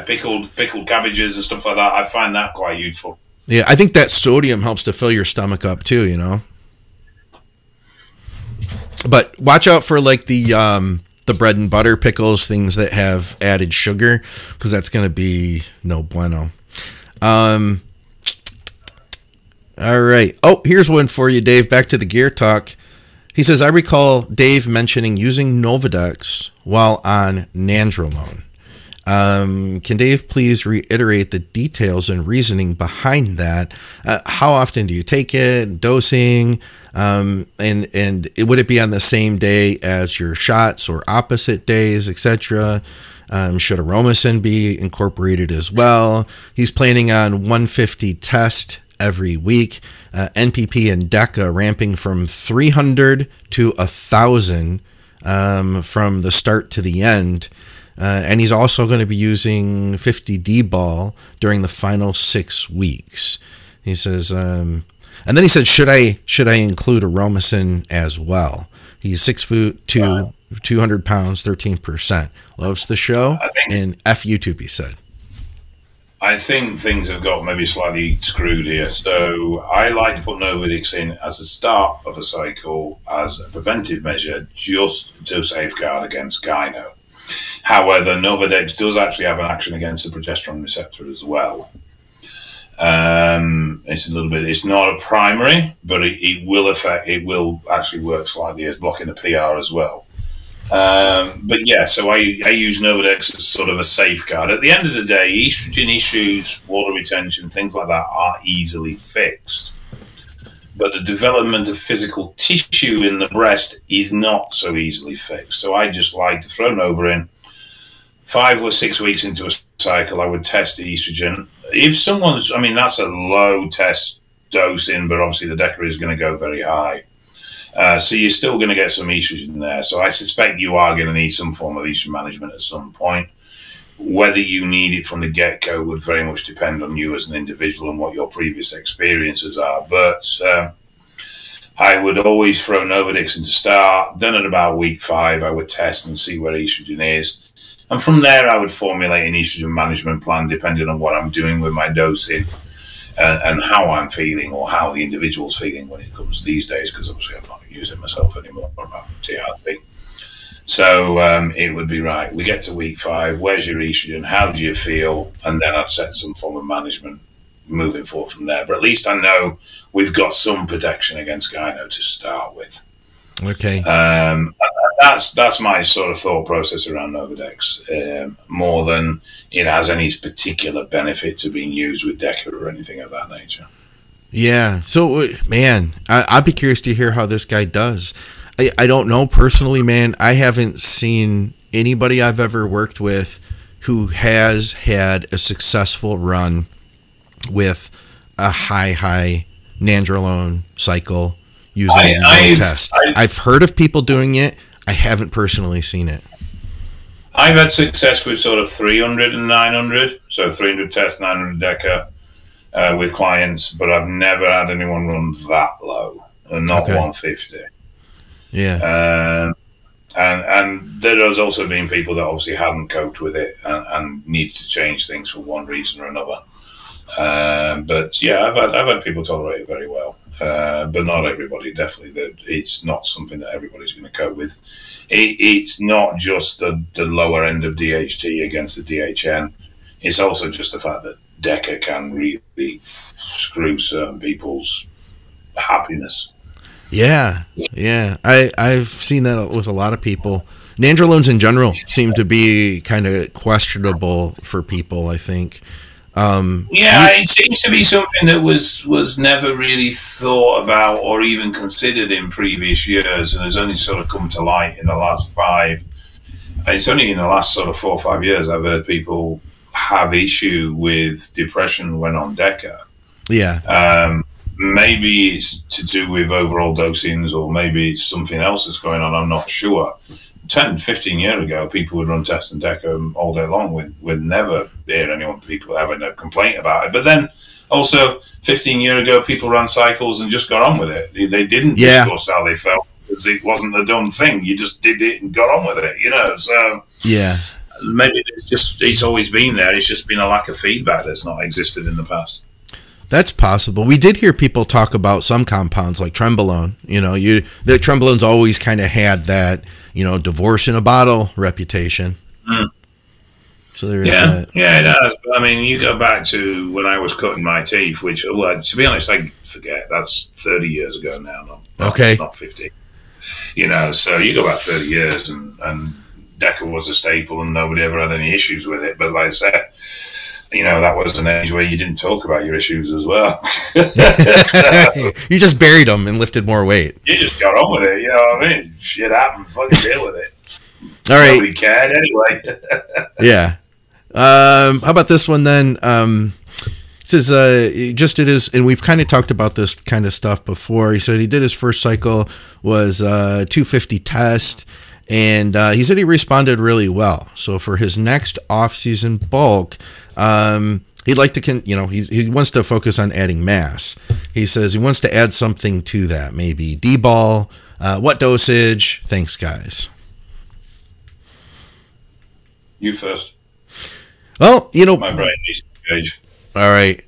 gherkin, pickled cabbages and stuff like that. I find that quite useful. Yeah, I think that sodium helps to fill your stomach up too. You know, but watch out for like the bread and butter pickles, things that have added sugar, because that's going to be no bueno. All right. Oh, here's one for you, Dave. Back to the gear talk. He says, I recall Dave mentioning using Novadex while on Nandrolone. Can Dave please reiterate the details and reasoning behind that? How often do you take it? Dosing? And would it be on the same day as your shots or opposite days, etc.? Should Aromacin be incorporated as well? He's planning on 150 test every week. NPP and DECA ramping from 300 to 1,000 from the start to the end. And he's also going to be using 50 D-ball during the final 6 weeks. He says, and then he said, should I include Aromacin as well? He's 6'2", 200 pounds, 13%. Loves the show, and F YouTube, he said. I think things have got maybe slightly screwed here. So I like to put Novadex in as a start of a cycle as a preventive measure, just to safeguard against gyno. However, Novadex does actually have an action against the progesterone receptor as well. It's a little bit, it's not a primary, but it will actually work slightly as blocking the PR as well. But yeah, so I use Novadex as sort of a safeguard. At the end of the day, estrogen issues, water retention, things like that are easily fixed. But the development of physical tissue in the breast is not so easily fixed. So I just like to throw Nova in. 5 or 6 weeks into a cycle, I would test the estrogen. If someone's, I mean, that's a low test dosing, but obviously the DECA is going to go very high. So you're still going to get some estrogen there. So I suspect you are going to need some form of estrogen management at some point. Whether you need it from the get-go would very much depend on you as an individual and what your previous experiences are. But I would always throw Novadex in to start. Then at about week 5, I would test and see where estrogen is. And from there, I would formulate an estrogen management plan depending on what I'm doing with my dosing. And how I'm feeling, or how the individual's feeling when it comes these days, because obviously I'm not using myself anymore about TRT. So it would be right. We get to week 5. Where's your estrogen? How do you feel? And then I'd set some form of management moving forward from there. But at least I know we've got some protection against gyno to start with. Okay. That's my sort of thought process around Novadex, more than it has any particular benefit to being used with DECA or anything of that nature. Yeah. So, man, I'd be curious to hear how this guy does. I don't know personally, man. I haven't seen anybody I've ever worked with who has had a successful run with a high nandrolone cycle using no test. I've heard of people doing it. I haven't personally seen it. I've had success with sort of 300 and 900, so 300 tests, 900 DECA with clients, but I've never had anyone run that low, and not 150. Yeah. And there has also been people that obviously haven't coped with it and needed to change things for one reason or another. But yeah, I've had people tolerate it very well, but not everybody. Definitely, it's not something that everybody's going to cope with. It's not just the lower end of DHT against the DHN. It's also just the fact that DECA can really screw certain people's happiness. Yeah, yeah. I've seen that with a lot of people. Nandrolones in general seem to be kind of questionable for people, I think. It seems to be something that was never really thought about or even considered in previous years, and has only sort of come to light in the last 5. It's only in the last sort of 4 or 5 years I've heard people have issue with depression when on DECA. Yeah. Maybe it's to do with overall dosings, or maybe it's something else that's going on. I'm not sure. 10, 15 years ago, people would run tests and DECA all day long. We'd never hear people having a complaint about it. But then also 15 years ago, people ran cycles and just got on with it. They didn't discuss how they felt, because it wasn't a dumb thing. You just did it and got on with it, you know. So yeah, maybe it's always been there. It's just been a lack of feedback that's not existed in the past. That's possible. We did hear people talk about some compounds like Trenbolone. You know, the Trenbolone's always kind of had that, you know, divorce in a bottle reputation. So there is that. Yeah, it does. I mean, you go back to when I was cutting my teeth, which, to be honest, I forget. That's 30 years ago now, not 50. You know, so you go back 30 years, and DECA was a staple, and nobody ever had any issues with it. But like I said, you know, that was an age where you didn't talk about your issues as well. So, you just buried them and lifted more weight. You just got on with it, you know what I mean? Shit happens, fucking deal with it. All right. Nobody cared anyway. Yeah. How about this one then? It says, just did his, and we've kind of talked about this kind of stuff before. He said he did his first cycle was 250 test. And he said he responded really well. So for his next off-season bulk, he'd like to, he wants to focus on adding mass. He says he wants to add something to that, maybe D-ball. What dosage? Thanks, guys. You first. Well, my brain needs to engage. All right.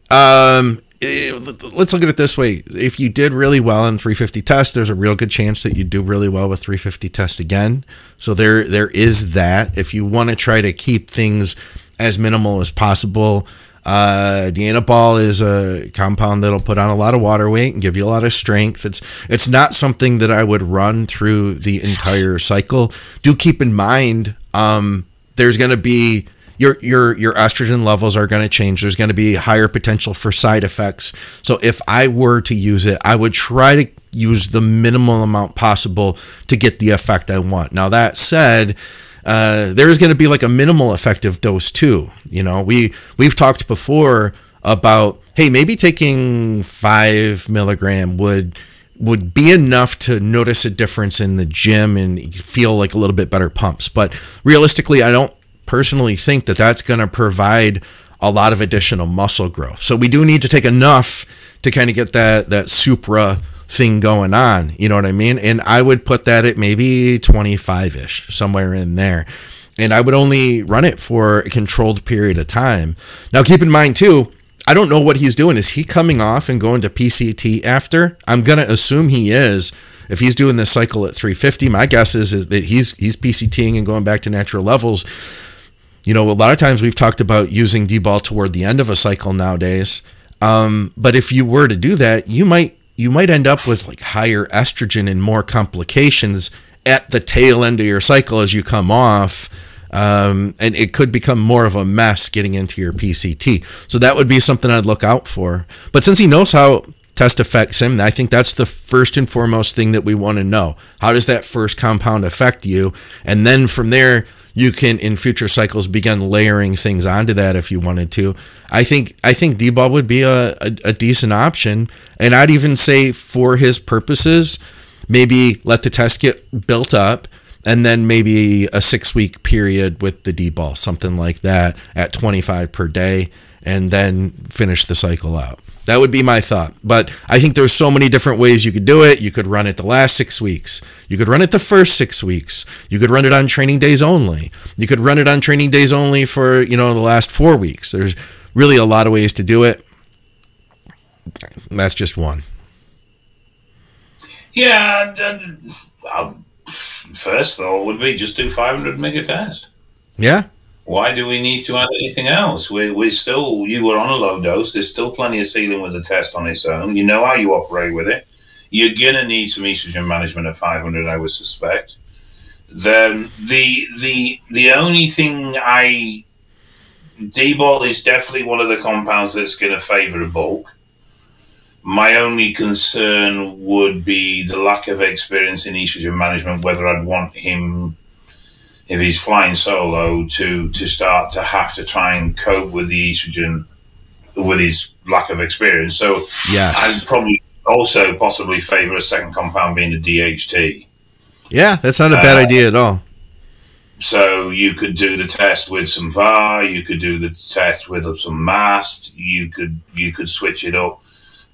Let's look at it this way. If you did really well in 350 test, there's a real good chance that you do really well with 350 test again. So there is that. If you want to try to keep things as minimal as possible, Dianabol is a compound that'll put on a lot of water weight and give you a lot of strength. It's not something that I would run through the entire cycle. Do keep in mind, there's going to be your estrogen levels are going to change. There's going to be higher potential for side effects. So if I were to use it, I would try to use the minimal amount possible to get the effect I want. Now that said, there is going to be like a minimal effective dose too. We've talked before about, hey, maybe taking 5 milligram would be enough to notice a difference in the gym and feel like a little bit better pumps. But realistically, I don't personally think that that's going to provide a lot of additional muscle growth. So we do need to take enough to kind of get that supra thing going on. You know what I mean? And I would put that at maybe 25-ish, somewhere in there. And I would only run it for a controlled period of time. Now, keep in mind, too, I don't know what he's doing. Is he coming off and going to PCT after? I'm going to assume he is. If he's doing this cycle at 350, my guess is that he's PCTing and going back to natural levels. A lot of times we've talked about using D-ball toward the end of a cycle nowadays. But if you were to do that, you might end up with like higher estrogen and more complications at the tail end of your cycle as you come off. And it could become more of a mess getting into your PCT. So that would be something I'd look out for. But since he knows how test affects him, I think that's the first and foremost thing that we want to know. How does that first compound affect you? And then from there, you can, in future cycles, begin layering things onto that if you wanted to. I think D-ball would be a decent option. And I'd even say for his purposes, maybe let the test get built up and then maybe a 6-week period with the D-ball, something like that, at 25 per day, and then finish the cycle out. That would be my thought. But I think there's so many different ways you could do it. You could run it the last 6 weeks. You could run it the first 6 weeks. You could run it on training days only. You could run it on training days only for, the last 4 weeks. There's really a lot of ways to do it. That's just one. Yeah, first thought would be just do 500 mega test. Yeah. Why do we need to add anything else? We still, you were on a low dose. There's still plenty of ceiling with the test on its own. You know how you operate with it. You're gonna need some estrogen management at 500, I would suspect. The only thing D-bol is definitely one of the compounds that's going to favor a bulk. My only concern would be the lack of experience in estrogen management, whether I'd want him, if he's flying solo, to start to have to try and cope with the estrogen with his lack of experience. So yes, I'd probably also possibly favor a second compound being the DHT. Yeah, that's not a bad idea at all. So you could do the test with some VAR, you could do the test with some MAST, you could switch it up.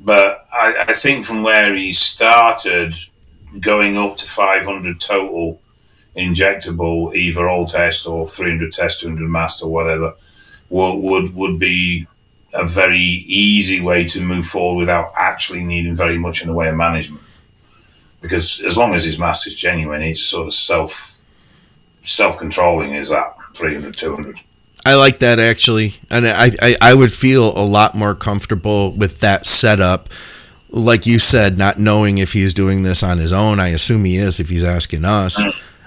But I think from where he started, going up to 500 total injectable, either all test or 300 test, 200 MAST or whatever, would be a very easy way to move forward without actually needing very much in the way of management. Because as long as his MAST is genuine, it's sort of self-controlling is that 300, 200. I like that, actually. And I would feel a lot more comfortable with that setup. Like you said, not knowing if he's doing this on his own. I assume he is if he's asking us.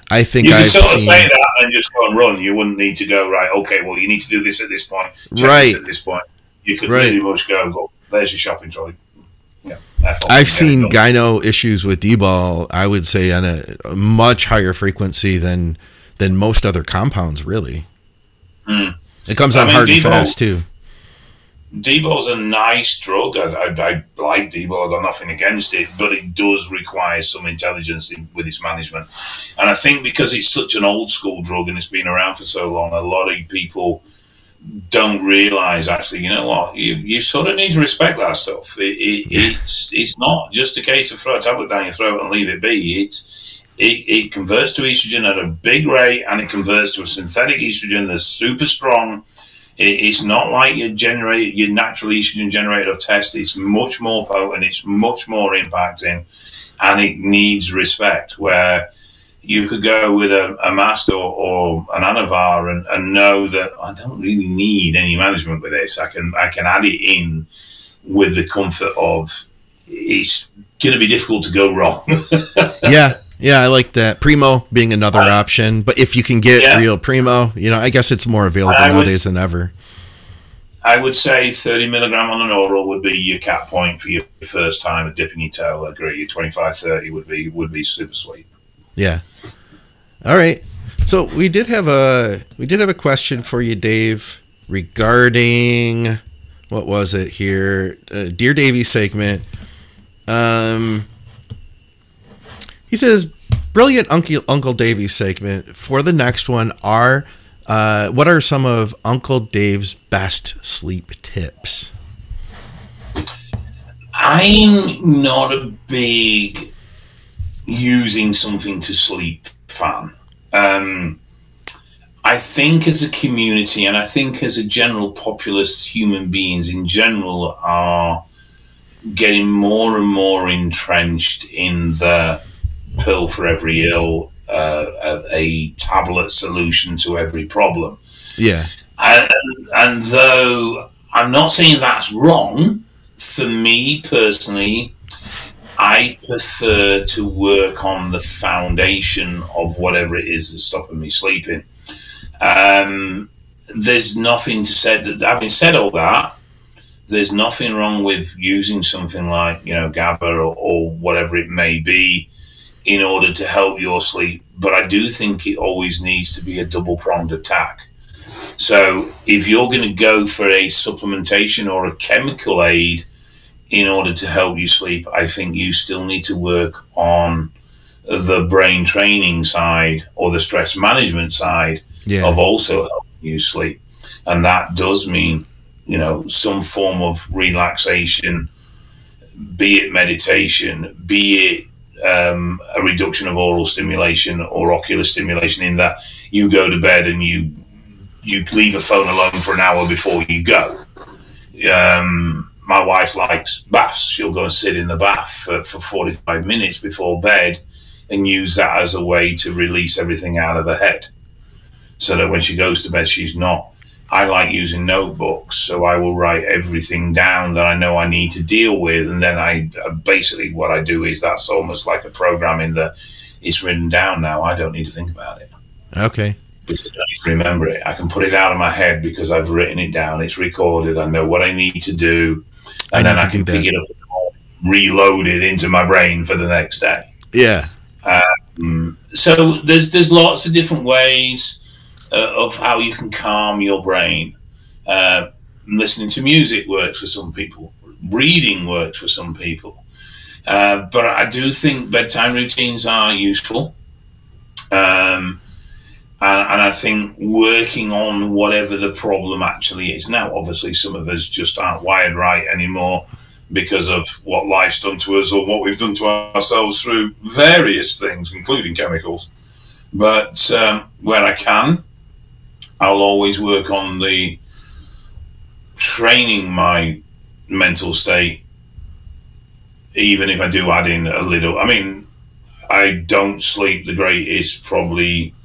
I think you could sort of say that and just go and run. You wouldn't need to go, right, okay, well, you need to do this at this point. Check this at this point. You could pretty much go, there's your shopping trolley. Yeah, I've seen gyno issues with D-bol, I would say, on a much higher frequency than most other compounds, really. It comes on hard and fast, too. D-bol's a nice drug. I like D-bol. I've got nothing against it, but it does require some intelligence with its management. And I think because it's such an old-school drug and it's been around for so long, a lot of people don't realize, actually, you know what, you sort of need to respect that stuff. It's not just a case of throw a tablet down your throat and leave it be. It converts to estrogen at a big rate, and it converts to a synthetic estrogen that's super strong. It's not like your natural estrogen generated of test. It's much more potent, it's much more impacting, and it needs respect. Where you could go with a MAST or an Anavar and know that I don't really need any management with this. I can add it in with the comfort of it's going to be difficult to go wrong. Yeah, I like that. Primo being another option, but if you can get real Primo, I guess it's more available nowadays than ever. I would say 30 milligram on an oral would be your cap point for your first time at dipping your toe. I agree. Your 25, 30 would be super sweet. Yeah. All right. So we did have a question for you, Dave, regarding what was it here? Dear Davey segment. He says, brilliant Uncle Davey segment. For the next one, what are some of Uncle Dave's best sleep tips? I'm not a big using something to sleep fan. I think as a community, and I think as a general populace, human beings in general are getting more and more entrenched in the pill for every ill, a tablet solution to every problem. Yeah. And though I'm not saying that's wrong, for me personally, I prefer to work on the foundation of whatever it is that's stopping me sleeping. There's nothing to say that, having said all that, there's nothing wrong with using something like, GABA or whatever it may be in order to help your sleep. But I do think it always needs to be a double-pronged attack. So if you're going to go for a supplementation or a chemical aid in order to help you sleep, I think you still need to work on the brain training side or the stress management side of also helping you sleep. And that does mean, some form of relaxation, be it meditation, be it a reduction of oral stimulation or ocular stimulation, in that you go to bed and you leave a phone alone for an hour before you go. my wife likes baths. She'll go and sit in the bath for 45 minutes before bed and use that as a way to release everything out of her head, so that when she goes to bed, she's not. I like using notebooks, so I will write everything down that I know I need to deal with, and then I basically what I do is that's almost like a program in that it's written down now. I don't need to think about it. Okay. Because I don't need to remember it. I can put it out of my head because I've written it down. It's recorded. I know what I need to do, and then I can pick it up and reload it into my brain for the next day. Yeah. So there's lots of different ways of how you can calm your brain. Listening to music works for some people. Reading works for some people. But I do think bedtime routines are useful. And I think working on whatever the problem actually is. Now, obviously, some of us just aren't wired right anymore because of what life's done to us or what we've done to ourselves through various things, including chemicals. But where I can, I'll always work on the training my mental state, even if I do add in a little. I mean, I don't sleep the greatest probably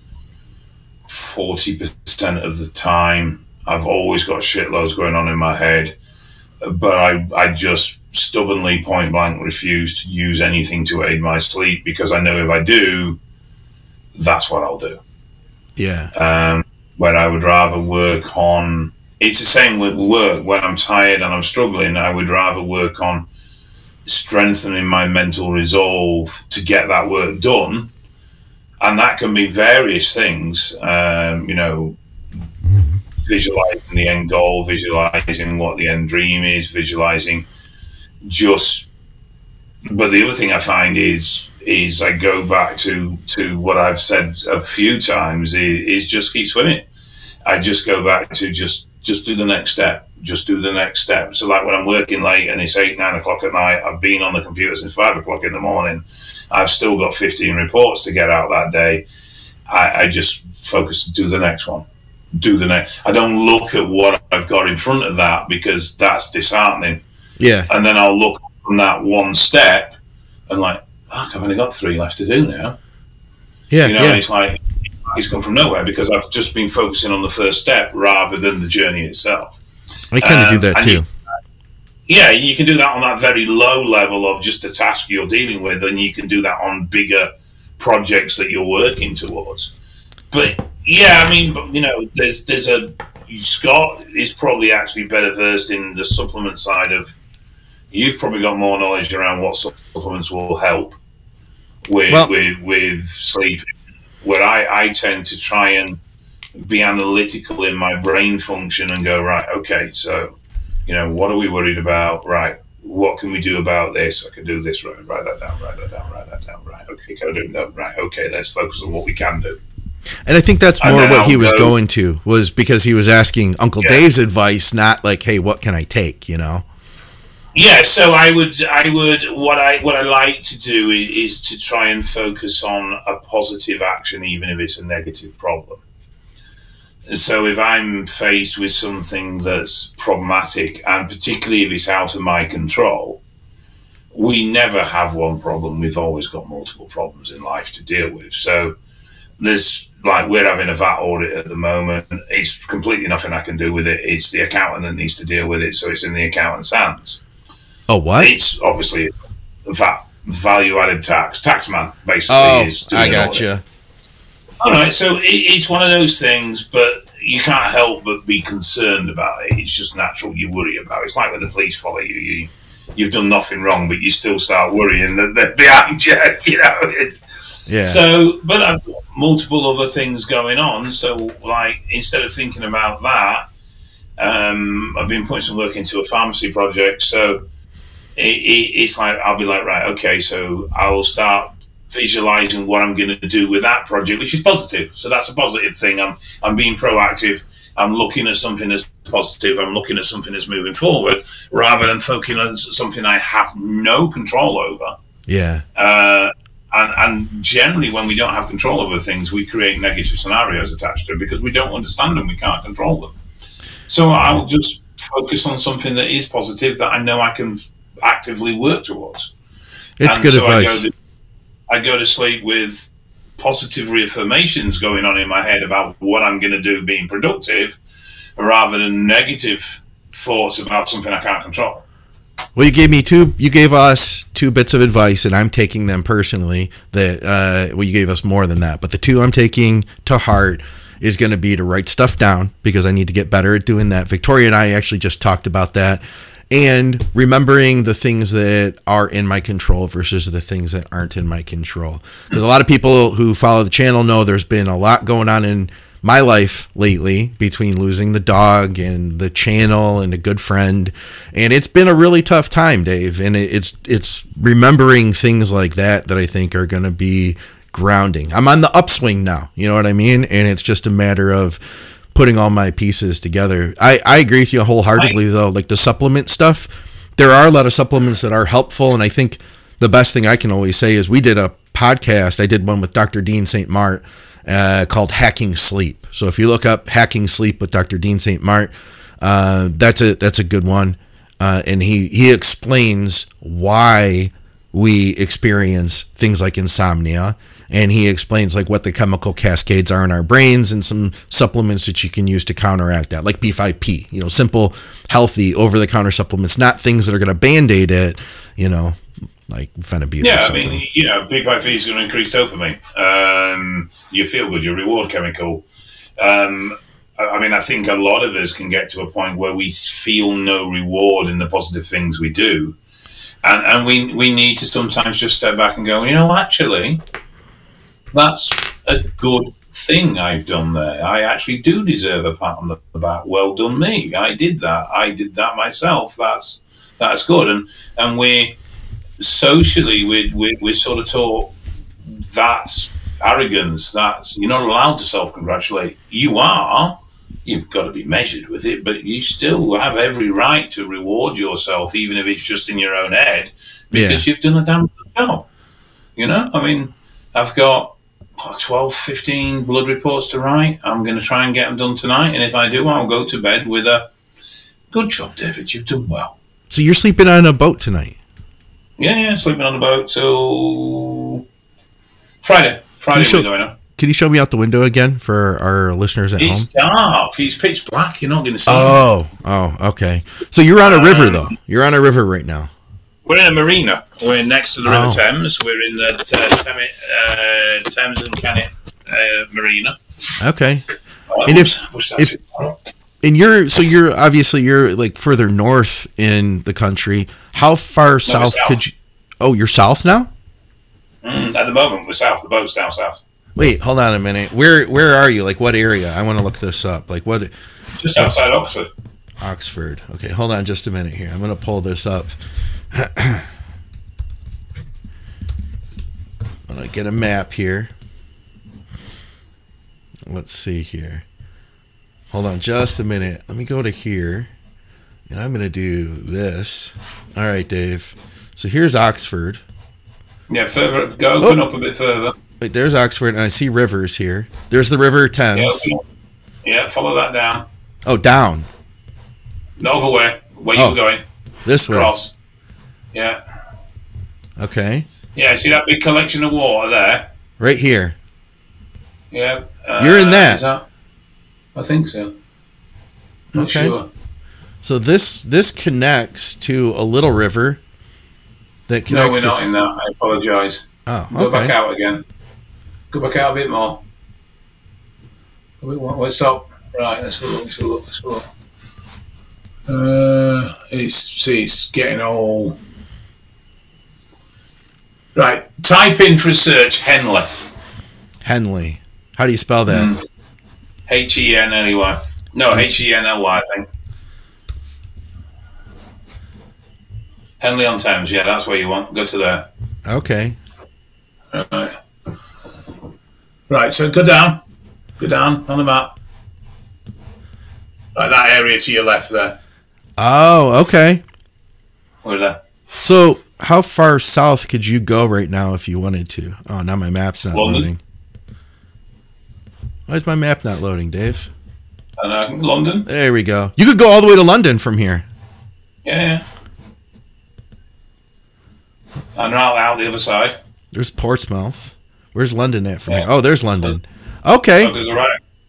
40% of the time. I've always got shitloads going on in my head, but I just stubbornly, point blank refuse to use anything to aid my sleep, because I know if I do, that's what I'll do. Yeah. Where I would rather work on, it's the same with work. When I'm tired and I'm struggling, I would rather work on strengthening my mental resolve to get that work done. And that can be various things, you know, visualizing the end goal, visualizing what the end dream is, visualizing just. But the other thing I find is I go back to what I've said a few times is just keep swimming. I just go back to just do the next step. Just do the next step. So like when I'm working late and it's 8, 9 o'clock at night, I've been on the computer since 5 o'clock in the morning. I've still got 15 reports to get out that day. I just focus, do the next one. Do the next. I don't look at what I've got in front of that, because that's disheartening. Yeah. And then I'll look from that one step and like, oh, I've only got 3 left to do now. Yeah. You know, and it's like, it's come from nowhere because I've just been focusing on the first step rather than the journey itself. I kind of do that too. Yeah, you can do that on that very low level of just a task you're dealing with, and you can do that on bigger projects that you're working towards. But yeah, I mean, you know, there's a Scott is probably actually better versed in the supplement side of. You've probably got more knowledge around what supplements will help with sleep. Where I tend to try and be analytical in my brain function and go, right, okay, so, you know, what are we worried about? Right, what can we do about this? I can do this, right, write that down, write that down, write that down, right, okay, can I do no, right, okay, let's focus on what we can do. And I think that's more what he was going to, was because he was asking Uncle Dave's advice, not like, hey, what can I take, you know? Yeah, so I would what I like to do is to try and focus on a positive action, even if it's a negative problem. So if I'm faced with something that's problematic, and particularly if it's out of my control, we never have one problem. We've always got multiple problems in life to deal with. So there's, like, we're having a VAT audit at the moment. It's completely nothing I can do with it. It's the accountant that needs to deal with it, so it's in the accountant's hands. Oh, what? It's obviously VAT, value-added tax. Taxman, basically. Is doing I gotcha. All right, so it's one of those things, but you can't help but be concerned about it. It's just natural you worry about it. It's like when the police follow you. You've done nothing wrong, but you still start worrying that they're behind you. You know, yeah. So, but I've got multiple other things going on. So, like, instead of thinking about that, I've been putting some work into a pharmacy project. So it's like, I'll be like, right, okay, so I will start visualizing what I'm going to do with that project, which is positive. So that's a positive thing. I'm being proactive. I'm looking at something that's positive. I'm looking at something that's moving forward, rather than focusing on something I have no control over. Yeah. And generally, when we don't have control over things, we create negative scenarios attached to it because we don't understand them. We can't control them. So I'll just focus on something that is positive that I know I can actively work towards. It's good advice. I go to sleep with positive reaffirmations going on in my head about what I'm going to do being productive, rather than negative thoughts about something I can't control. Well, you gave us 2 bits of advice, and I'm taking them personally. That well, you gave us more than that, but the 2 I'm taking to heart is going to be to write stuff down, because I need to get better at doing that. Victoria and I actually just talked about that, and remembering the things that are in my control versus the things that aren't in my control. Because a lot of people who follow the channel know there's been a lot going on in my life lately, between losing the dog and the channel and a good friend, and it's been a really tough time, Dave. And it's remembering things like that I think are going to be grounding. I'm on the upswing now, you know what I mean? And it's just a matter of putting all my pieces together. I agree with you wholeheartedly, though. Like the supplement stuff, there are a lot of supplements that are helpful, and I think the best thing I can always say is we did a podcast. I did one with Dr. Dean St. Mart called Hacking Sleep. So if you look up Hacking Sleep with Dr. Dean St. Mart, that's a good one. And he explains why we experience things like insomnia, and he explains like what the chemical cascades are in our brains and some supplements that you can use to counteract that, like B5P, you know, simple, healthy, over-the-counter supplements, not things that are going to Band-Aid it, you know, like phenibut. Yeah, I mean, you know, B5P is going to increase dopamine. You feel good, your reward chemical. I mean, I think a lot of us can get to a point where we feel no reward in the positive things we do. And we need to sometimes just step back and go, you know, actually, that's a good thing I've done there. I actually do deserve a pat on the back. Well done me. I did that. I did that myself. That's good. And we socially, we're sort of taught that's arrogance. That's, you're not allowed to self-congratulate. You are. You've got to be measured with it, but you still have every right to reward yourself, even if it's just in your own head, because you've done a damn good job. You know, I mean, I've got 12, 15 blood reports to write. I'm going to try and get them done tonight, and if I do, I'll go to bed with a good job, David. You've done well. So you're sleeping on a boat tonight? Yeah, sleeping on the boat till Friday. Friday we're going on. Can you show me out the window again for our listeners at home? It's dark. It's pitch black. You're not going to see Oh, okay. So you're on a river, though. You're on a river right now. We're in a marina. We're next to the River Thames. We're in the Thames and Cannet Marina. Okay. And you're obviously like further north in the country. How far south could you? Oh, you're south now? At the moment, we're south. The boat's down south. Wait, hold on a minute. Where are you? Like, what area? I want to look this up. Like, what? Just outside Oxford. Oxford. Okay, hold on just a minute here. I'm going to pull this up. I'm going to get a map here. Let's see here. Hold on just a minute. Let me go to here. And I'm going to do this. All right, Dave. So here's Oxford. Yeah, further. Go open up a bit further. Wait, there's Oxford, and I see rivers here. There's the River Thames. Yeah, follow that down. Oh, down. No, other way. Where you were going. This way. Cross. Yeah. Okay. Yeah, see that big collection of water there? Right here. Yeah. You're in that. I think so. Not sure. So this connects to a little river that connects. No, we're not in that. I apologise. Oh, okay. Go back out again. Go back out a bit more. Wait, stop. Right, let's go look. It's getting all... Right, type in for a search Henley. Henley. How do you spell that? Henley. No, Henly, I think. Henley-on-Thames, yeah, that's where you want. Go to there. Okay. Right, so go down. Go down on the map. Like that area to your left there. Oh, okay. We're there. So how far south could you go right now if you wanted to? Oh, now my map's not loading. Why is my map not loading, Dave? London. There we go. You could go all the way to London from here. Yeah. And out the other side. There's Portsmouth. Where's London at from here? Oh, there's London. Okay. I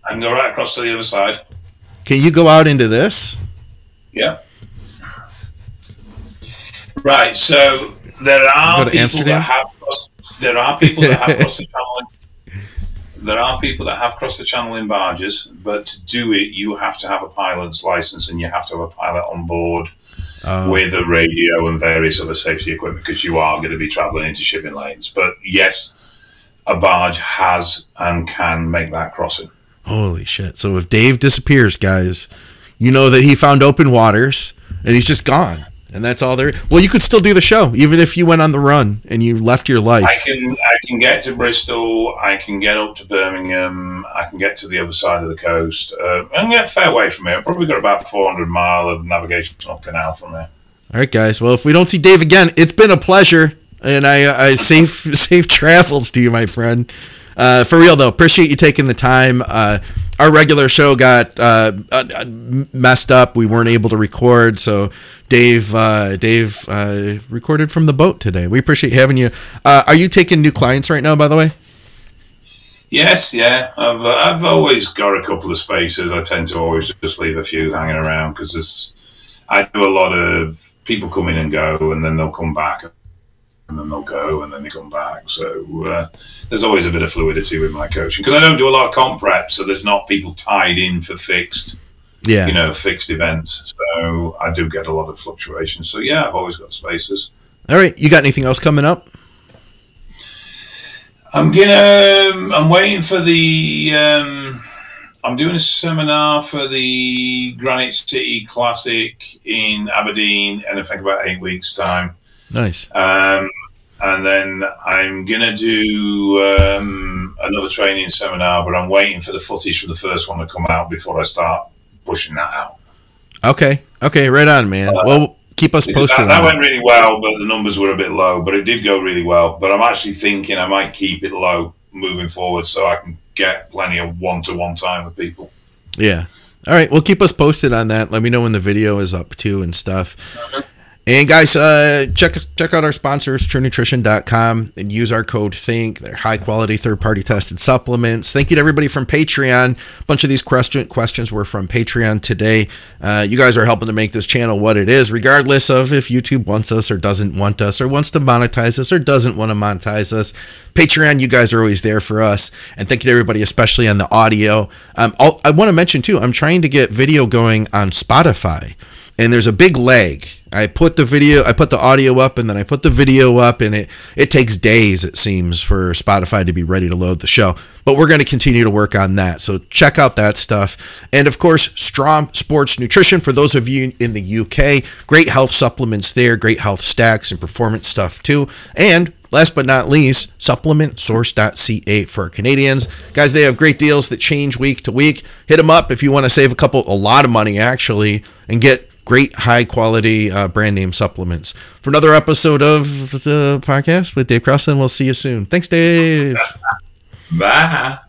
can go right across to the other side. Can you go out into this? Yeah. Right. So there are people that have crossed. There are people that have crossed the channel. There are people that have crossed the channel in barges, but to do it, you have to have a pilot's license and you have to have a pilot on board with a radio and various other safety equipment because you are going to be traveling into shipping lanes. But yes, a barge has and can make that crossing. Holy shit. So if Dave disappears, guys, you know that he found open waters and he's just gone. And that's all there. Well, you could still do the show, even if you went on the run and you left your life. I can get to Bristol. I can get up to Birmingham. I can get to the other side of the coast. I can get a fair way from here. I've probably got about 400 mile of navigational canal from here. All right, guys. Well, if we don't see Dave again, it's been a pleasure. And I safe travels to you, my friend. For real, though, appreciate you taking the time. Our regular show got messed up. We weren't able to record, so Dave recorded from the boat today. We appreciate having you. Are you taking new clients right now, by the way? Yes, yeah. I've always got a couple of spaces. I tend to always just leave a few hanging around because I do a lot of people come in and go, and then they'll come back. And then they'll go, and then they come back. So there's always a bit of fluidity with my coaching because I don't do a lot of comp prep, so there's not people tied in for fixed events. So I do get a lot of fluctuation. So yeah, I've always got spaces. All right, you got anything else coming up? I'm waiting for the. I'm doing a seminar for the Granite City Classic in Aberdeen, and I think about 8 weeks' time. Nice. And then I'm going to do another training seminar, but I'm waiting for the footage from the first one to come out before I start pushing that out. Okay. Okay, right on, man. Well, keep us posted. That went really well, but the numbers were a bit low, but it did go really well. But I'm actually thinking I might keep it low moving forward so I can get plenty of one-to-one time with people. Yeah. All right. Well, keep us posted on that. Let me know when the video is up too and stuff. And guys, check out our sponsors, TrueNutrition.com, and use our code THINK. They're high-quality, third-party tested supplements. Thank you to everybody from Patreon. A bunch of these questions were from Patreon today. You guys are helping to make this channel what it is, regardless of if YouTube wants us or doesn't want us or wants to monetize us or doesn't want to monetize us. Patreon, you guys are always there for us. And thank you to everybody, especially on the audio. I want to mention, too, I'm trying to get video going on Spotify. And there's a big lag. I put the audio up, and then I put the video up, and it takes days, it seems, for Spotify to be ready to load the show. But we're going to continue to work on that. So check out that stuff. And of course, STROM Sports Nutrition for those of you in the UK. Great health supplements there, great health stacks and performance stuff too. And last but not least, supplementsource.ca for our Canadians. Guys, they have great deals that change week to week. Hit them up if you want to save a lot of money actually, and get great high quality brand name supplements. For another episode of the podcast with Dave Crosland, we'll see you soon. Thanks, Dave. Bye.